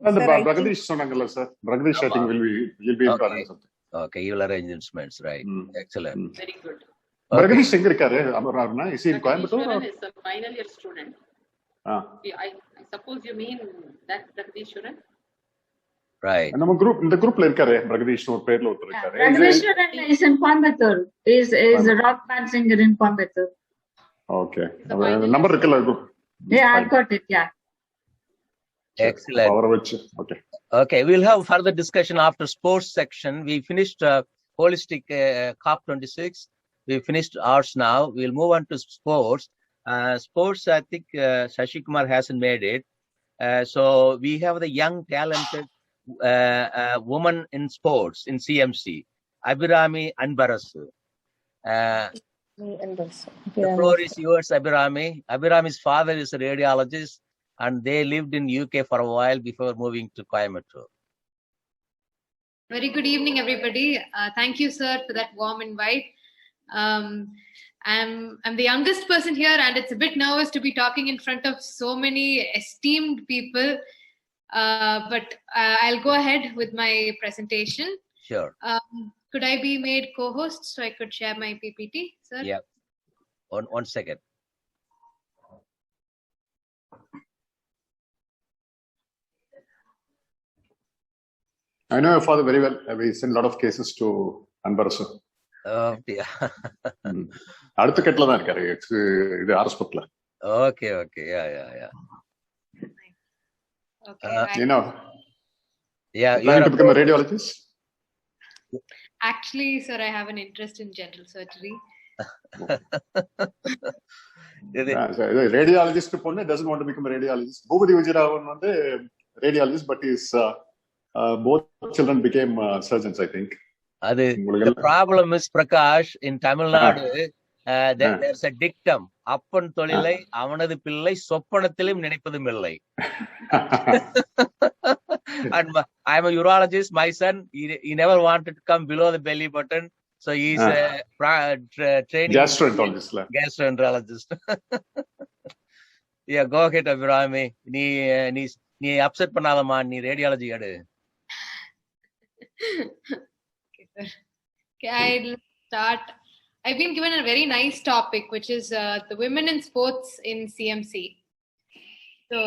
And the Bragadish sonangala sir. Bragadish I think will be okay. Okay, you will arrange instruments, right? Excellent. Very good. Bragadish singer karre, is he in Coimbatore? He is a final year student. I suppose you mean that Bragdishwaran? Right. And in the group like Bragadish or Perlo. Bragdishwaran is in Coimbatore. Is a rock band singer in Coimbatore. Okay. Number group. Yeah, I got it. Yeah. Excellent. Okay. Okay, we'll have further discussion after sports section. We finished holistic COP26. We finished arts now. We'll move on to sports. Sports, I think Shashi Kumar hasn't made it. So we have the young, talented woman in sports in CMC, Abhirami Anbarasu. The floor is yours, Abhirami. Abhirami's father is a radiologist, and they lived in UK for a while before moving to Coimbatore. Very good evening, everybody. Thank you, sir, for that warm invite. I'm the youngest person here, and it's a bit nervous to be talking in front of so many esteemed people. But I'll go ahead with my presentation. Sure. Could I be made co-host so I could share my PPT, sir? Yeah. One second. I know your father very well. We sent a lot of cases to Anbarasu. Oh, yeah. அடுத்த கட்டல தான் இருக்காரு இது ஹாஸ்பிடல்ல. Okay. Yeah. Okay. You know. Yeah. You want to become a radiologist? Actually, sir, I have an interest in general surgery. Radiologist ponne doesn't want to become a radiologist. Bhubadi Vijayaravan vande radiologist, but his both children became surgeons, I think. The problem is, Prakash, in Tamil Nadu, there's a dictum. Appan tholilai avanadu pillai soppanathilim nenipathum illai. And I'm a urologist. My son, he never wanted to come below the belly button, so he's training gastroenterologist. Yeah, go ahead, Abhirami. Nee upset pannadama, nee radiology edu. Okay, I'll start. I've been given a very nice topic, which is the women in sports in CMC. So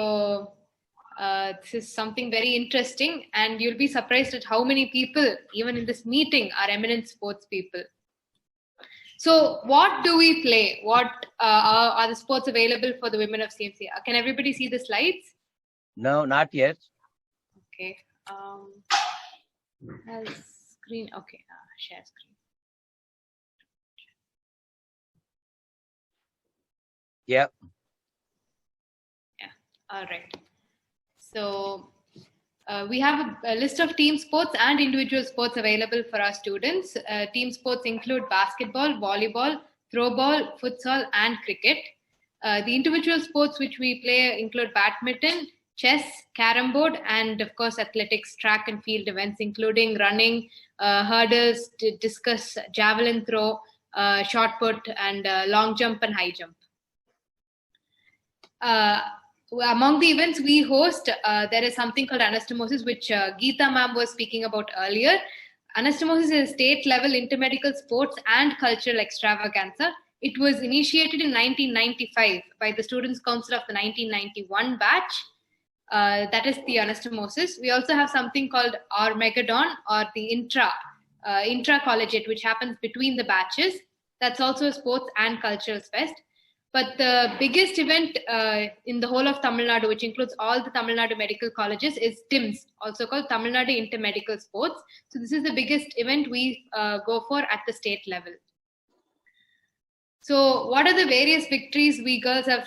this is something very interesting, and you'll be surprised at how many people, even in this meeting, are eminent sports people. So what do we play? What are the sports available for the women of CMC? Can everybody see the slides? No, not yet. Okay. Screen. Okay. Share screen. Yeah. All right. So we have a list of team sports and individual sports available for our students. Team sports include basketball, volleyball, throwball, futsal, and cricket. The individual sports which we play include badminton, chess, carom board, and of course athletics, track and field events, including running, hurdles, discus, javelin throw, shot put, and long jump and high jump. Among the events we host, there is something called anastomosis, which Geeta ma'am was speaking about earlier. Anastomosis is a state-level intermedical sports and cultural extravaganza. It was initiated in 1995 by the Students' Council of the 1991 batch. That is the anastomosis. We also have something called Armageddon, or the intra-collegiate, which happens between the batches. That's also a sports and cultural fest. But the biggest event in the whole of Tamil Nadu, which includes all the Tamil Nadu medical colleges, is TIMS, also called Tamil Nadu Intermedical Sports. So this is the biggest event we go for at the state level. So what are the various victories we girls have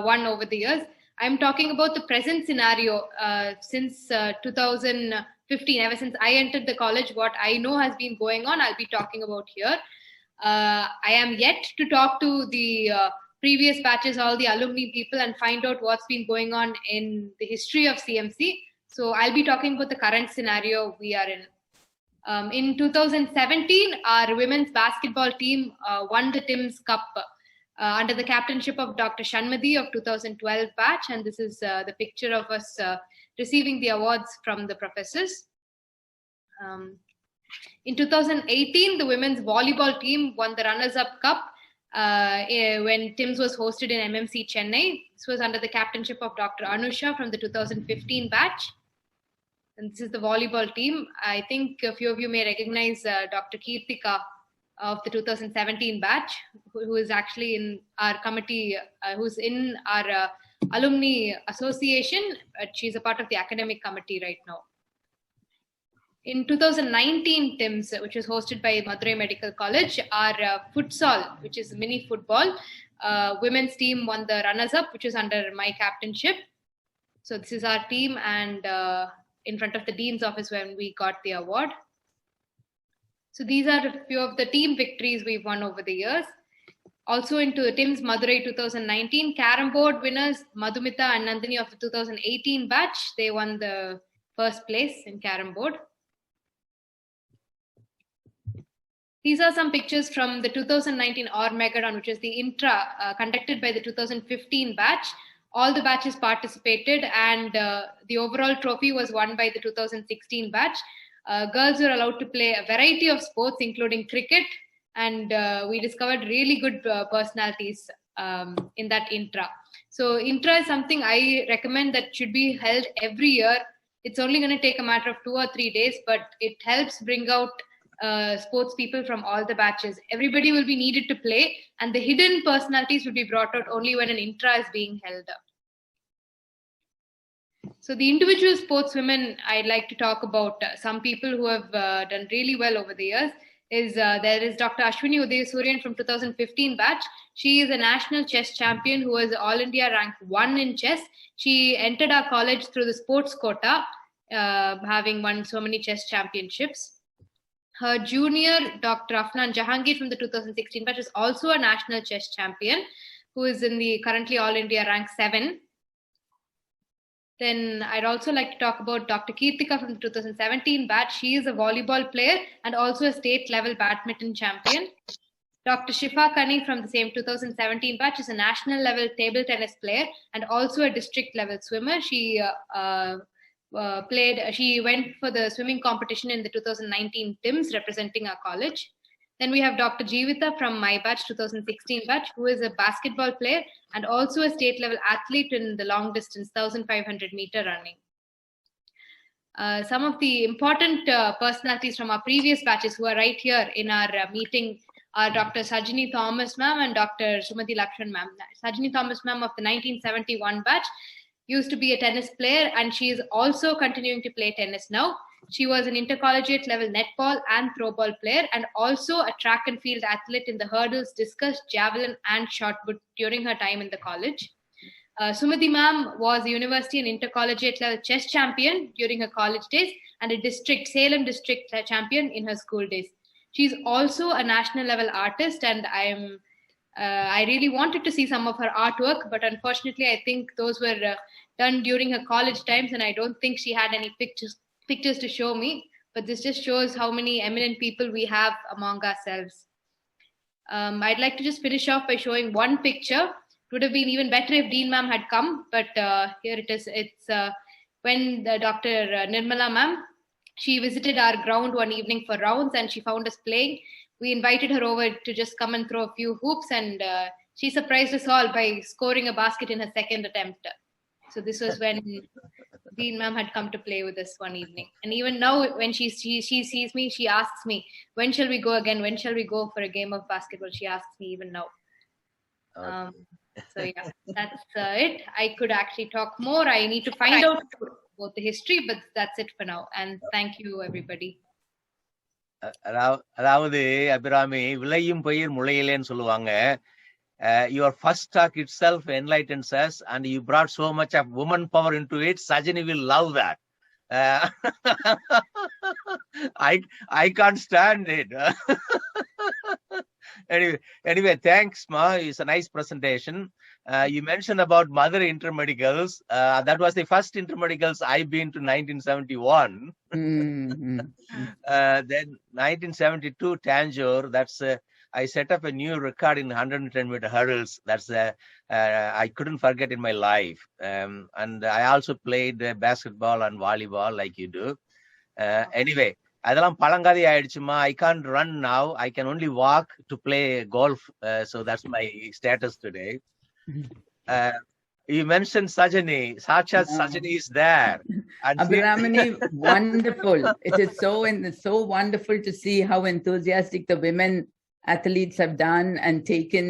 won over the years? I'm talking about the present scenario since 2015. Ever since I entered the college, what I know has been going on, I'll be talking about here. I am yet to talk to the previous batches, all the alumni people, and find out what's been going on in the history of CMC. So I'll be talking about the current scenario we are in. In 2017, our women's basketball team won the Tim's Cup under the captainship of Dr. Shanmati of 2012 batch. And this is the picture of us receiving the awards from the professors. In 2018, the women's volleyball team won the Runners-Up Cup when Tim's was hosted in MMC Chennai. This was under the captainship of Dr. Anusha from the 2015 batch. And this is the volleyball team. I think a few of you may recognize Dr. Kirtika of the 2017 batch, who is actually in our committee, who's in our alumni association. She's a part of the academic committee right now. In 2019 TIMS, which was hosted by Madurai Medical College, our futsal, which is mini football, women's team won the runners-up, which is under my captainship. So this is our team, and in front of the Dean's office when we got the award. So these are a few of the team victories we've won over the years. Also into TIMS Madurai 2019, Carrom board winners Madhumita and Nandini of the 2018 batch. They won the first place in Carrom board. These are some pictures from the 2019 Ormegadon, which is the intra conducted by the 2015 batch. All the batches participated, and the overall trophy was won by the 2016 batch. Girls were allowed to play a variety of sports, including cricket, and we discovered really good personalities in that intra. So intra is something I recommend that should be held every year. It's only going to take a matter of 2 or 3 days, but it helps bring out sports people from all the batches. Everybody will be needed to play, and the hidden personalities will be brought out only when an intra is being held up. So the individual sportswomen I'd like to talk about, some people who have done really well over the years, is there is Dr. Ashwini Udayasuryan from 2015 batch. She is a national chess champion who was All India rank 1 in chess. She entered our college through the sports quota, having won so many chess championships. Her junior, Dr. Afnan Jahangir from the 2016 batch, is also a national chess champion who is in the currently All India rank 7. Then I'd also like to talk about Dr. Kirtika from the 2017 batch. She is a volleyball player and also a state level badminton champion. Dr. Shifa Kani from the same 2017 batch is a national level table tennis player and also a district level swimmer. She she went for the swimming competition in the 2019 TIMS representing our college. Then we have Dr. Jeevitha from my batch, 2016 batch, who is a basketball player and also a state level athlete in the long distance 1500 meter running. Some of the important personalities from our previous batches who are right here in our meeting are Dr. Sajini Thomas ma'am and Dr. Sumati Lakshman ma'am. Sajini Thomas ma'am of the 1971 batch used to be a tennis player, and she is also continuing to play tennis now. She was an intercollegiate level netball and throwball player and also a track and field athlete in the hurdles, discus, javelin and shot put during her time in the college. Sumati ma'am was a university and intercollegiate level chess champion during her college days and a Salem district champion in her school days. She's also a national level artist, and I really wanted to see some of her artwork, but unfortunately I think those were done during her college times, and I don't think she had any pictures to show me, but this just shows how many eminent people we have among ourselves. I'd like to just finish off by showing one picture. It would have been even better if Dean ma'am had come, but here it is. It's when Dr. Nirmala ma'am, she visited our ground one evening for rounds and she found us playing. We invited her over to just come and throw a few hoops, and she surprised us all by scoring a basket in her second attempt. So this was when Dean ma'am had come to play with us one evening. And even now, when she sees me, she asks me, when shall we go again? When shall we go for a game of basketball? She asks me even now. So yeah, that's it. I could actually talk more. I need to find out about the history, but that's it for now. And thank you, everybody. அதாவது அபிராமி, விளையும் பயிர் முளையிலேன்னு சொல்லுவாங்க. Your first talk itself enlightens us, and you brought so much of woman power into it. Sajini will love that. I can't stand it. Anyway, thanks, Ma. It's a nice presentation. You mentioned about Mother Intermedicals. That was the first intermedicals I've been to 1971. Then 1972 Tanjore. That's I set up a new record in 110-meter hurdles. That's I couldn't forget in my life. And I also played basketball and volleyball like you do. Anyway, அதெல்லாம் பழங்காதி ஆயிடுச்சுமா. I can't run now. I can only walk to play golf. So that's my status today. You mentioned Sajani. Sakshat Sajani is there. Abhiramani, wonderful. It is so wonderful to see how enthusiastic the women athletes have done and taken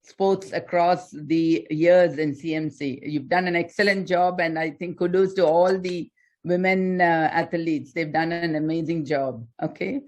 sports across the years in CMC. You've done an excellent job, and I think kudos to all the women athletes. They've done an amazing job. Okay.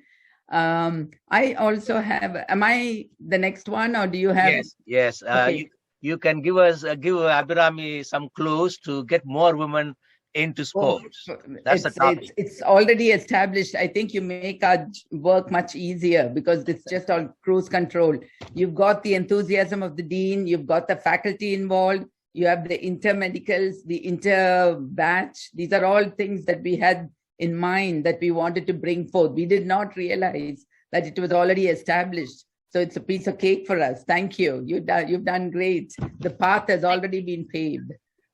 I also have, am I the next one, or do you have? Yes. Okay. You can give Abhirami some clues to get more women into sports. That's the topic. It's already established. I think you make our work much easier because it's just all cruise control. You've got the enthusiasm of the dean. You've got the faculty involved. You have the intermedicals, the inter-batch. These are all things that we had in mind that we wanted to bring forth. We did not realize that it was already established. So it's a piece of cake for us. Thank you. You've done great. The path has already been paved.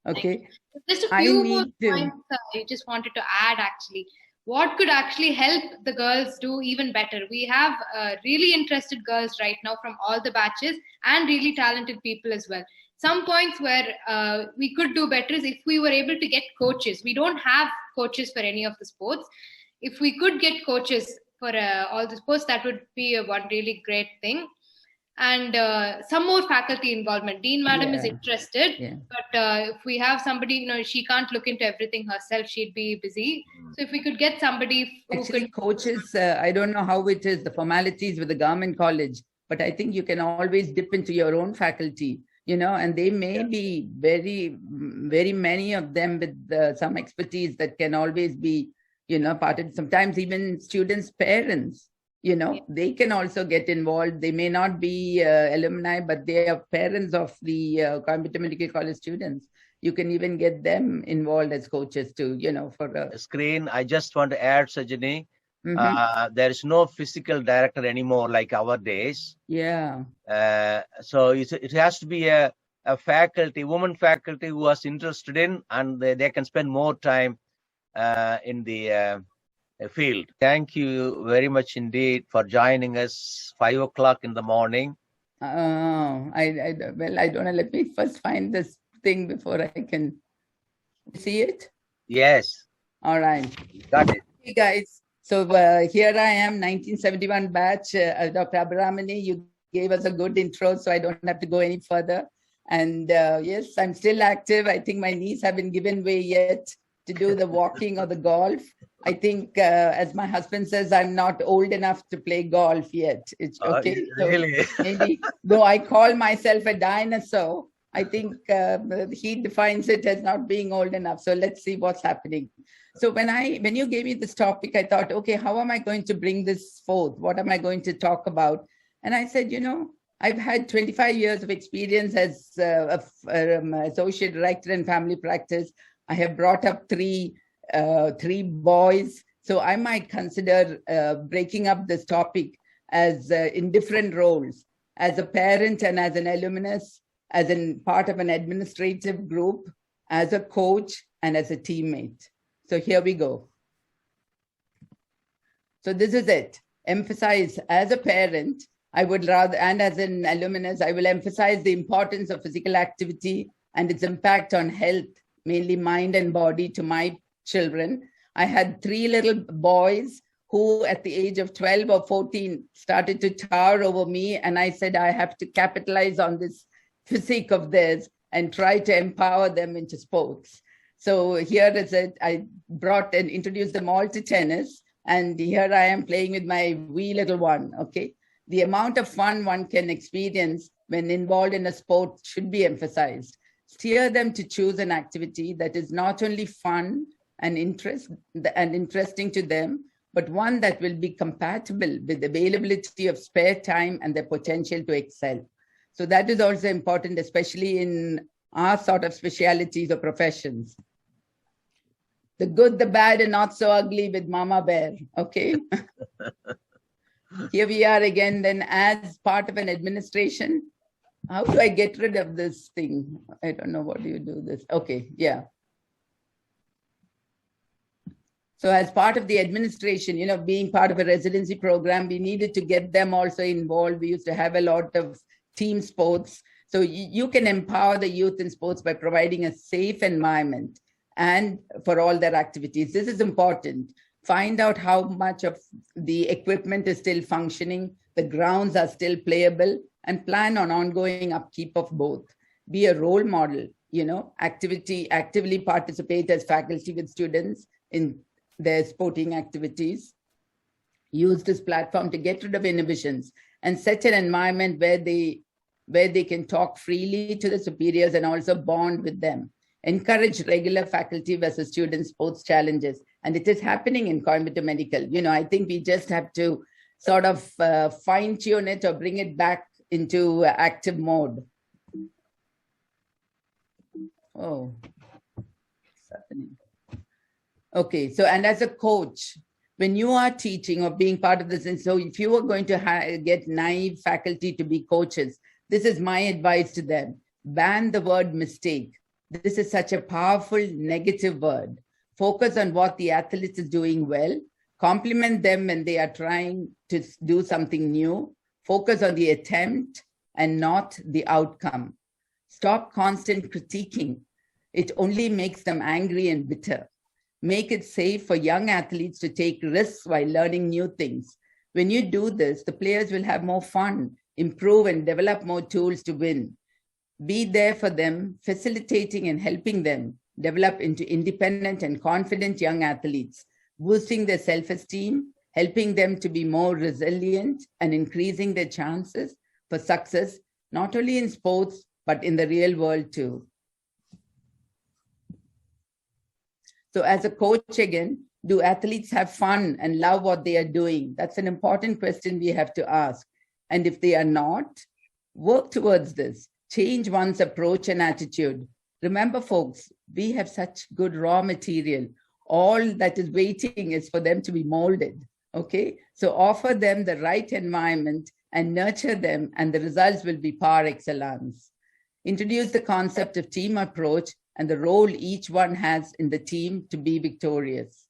Okay. Just a few more points I just wanted to add actually. What could actually help the girls do even better? We have really interested girls right now from all the batches and really talented people as well. Some points where we could do better is if we were able to get coaches. We don't have coaches for any of the sports. If we could get coaches for all the sports, that would be one really great thing. And some more faculty involvement. Dean Madam is interested, but if we have somebody, she can't look into everything herself. She'd be busy. So if we could get somebody who actually coaches, I don't know how it is, the formalities with the government college, but I think you can always dip into your own faculty. And they may be very many of them with some expertise that can always be, part of, sometimes even students' parents, they can also get involved. They may not be alumni, but they are parents of the Coimbatore Medical College students. You can even get them involved as coaches too, for a screen. I just want to add, Sajani, there is no physical director anymore like our days. So it has to be a faculty, woman faculty who is interested in, and they can spend more time in the field. Thank you very much indeed for joining us 5 o'clock in the morning. Well, I don't know. Let me first find this thing before I can see it. Yes. All right. Got it. Hey guys. So here I am, 1971 batch. Dr. Abhiramani, you gave us a good intro, so I don't have to go any further. And yes, I'm still active. I think my knees haven't given way yet to do the walking or the golf. I think, as my husband says, I'm not old enough to play golf yet. It's okay. Really? So maybe, though I call myself a dinosaur, I think he defines it as not being old enough. So let's see what's happening. So when you gave me this topic, I thought, okay, how am I going to bring this forth? What am I going to talk about? And I said, I've had 25 years of experience as associate director in family practice. I have brought up three boys. So I might consider breaking up this topic as in different roles, as a parent and as an alumnus, as in part of an administrative group, as a coach, and as a teammate. So here we go. So this is it. Emphasize as a parent, I would rather, and as an alumnus, I will emphasize the importance of physical activity and its impact on health, mainly mind and body, to my children. I had 3 little boys who at the age of 12 or 14 started to tower over me. And I said, I have to capitalize on this physique of theirs and try to empower them into sports. So here is it. I brought and introduced them all to tennis. And here I am playing with my wee little one, okay? The amount of fun one can experience when involved in a sport should be emphasized. Steer them to choose an activity that is not only fun and interesting to them, but one that will be compatible with availability of spare time and their potential to excel. So that is also important, especially in our sort of specialities or professions. The good, the bad, and not so ugly with Mama Bear, okay? Here we are again, then as part of an administration. How do I get rid of this thing? I don't know, what do you do this? Okay, yeah. So as part of the administration, you know, being part of a residency program, we needed to get them also involved. We used to have a lot of team sports. So you can empower the youth in sports by providing a safe environment and for all their activities. This is important. Find out how much of the equipment is still functioning, the grounds are still playable, and plan on ongoing upkeep of both. Be a role model, you know, actively participate as faculty with students in their sporting activities. Use this platform to get rid of inhibitions and set an environment where they can talk freely to the superiors and also bond with them. Encourage regular faculty versus student sports challenges. And it is happening in Coimbatore Medical. You know, I think we just have to sort of fine tune it or bring it back into active mode. Oh, what's happening? Okay, so, and as a coach, when you are teaching or being part of this, and so if you are going to get naive faculty to be coaches, this is my advice to them. Ban the word mistake. This is such a powerful negative word. Focus on what the athlete is doing well. Compliment them when they are trying to do something new. Focus on the attempt and not the outcome. Stop constant critiquing. It only makes them angry and bitter. Make it safe for young athletes to take risks while learning new things. When you do this, the players will have more fun, improve and develop more tools to win. Be there for them, facilitating and helping them develop into independent and confident young athletes, boosting their self-esteem, helping them to be more resilient and increasing their chances for success, not only in sports, but in the real world too. So as a coach again, do athletes have fun and love what they are doing? That's an important question we have to ask. And if they are not, work towards this. Change one's approach and attitude. Remember, folks, we have such good raw material. All that is waiting is for them to be molded, okay? So offer them the right environment and nurture them, and the results will be par excellence. Introduce the concept of team approach and the role each one has in the team to be victorious.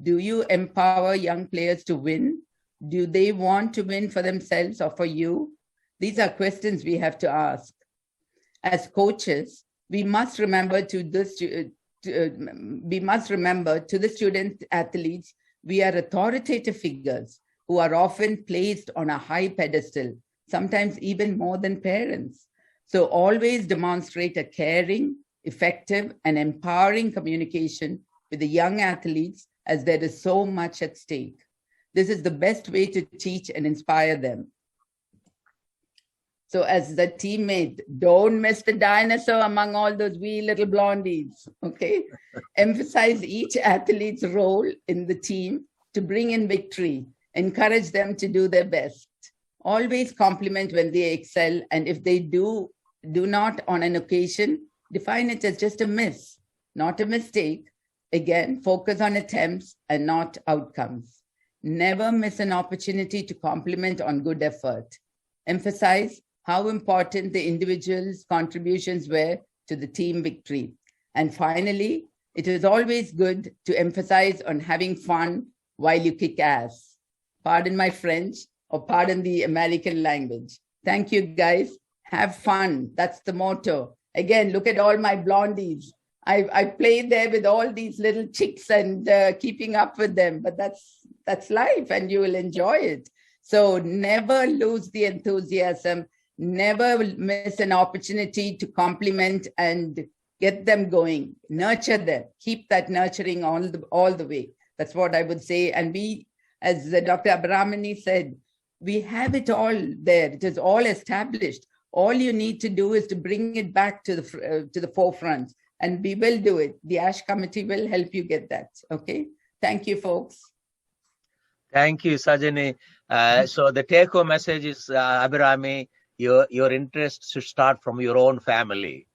Do you empower young players to win? Do they want to win for themselves or for you? These are questions we have to ask. As coaches, we must remember to the student athletes, we are authoritative figures who are often placed on a high pedestal, sometimes even more than parents. So always demonstrate a caring, effective, and empowering communication with the young athletes, as there is so much at stake. This is the best way to teach and inspire them. So as the teammate, don't miss the dinosaur among all those wee little blondies, okay? Emphasize each athlete's role in the team to bring in victory. Encourage them to do their best. Always compliment when they excel, and if they do not on an occasion, define it as just a miss, not a mistake. Again, focus on attempts and not outcomes. Never miss an opportunity to compliment on good effort. Emphasize how important the individual's contributions were to the team victory. And finally, it is always good to emphasize on having fun while you kick ass. Pardon my French, or pardon the American language. Thank you, guys. Have fun. That's the motto. Again, look at all my blondies. I played there with all these little chicks and keeping up with them, but that's life and you will enjoy it. So never lose the enthusiasm. Never miss an opportunity to compliment and get them going. Nurture them. Keep that nurturing all the way. That's what I would say. And we, as Dr. Abramani said, we have it all there. It is all established. All you need to do is to bring it back to the forefront, and we will do it. The ASH committee will help you get that. Okay. Thank you, folks. Thank you, Sajani. So the take-home message is, Abhirami, your interest should start from your own family.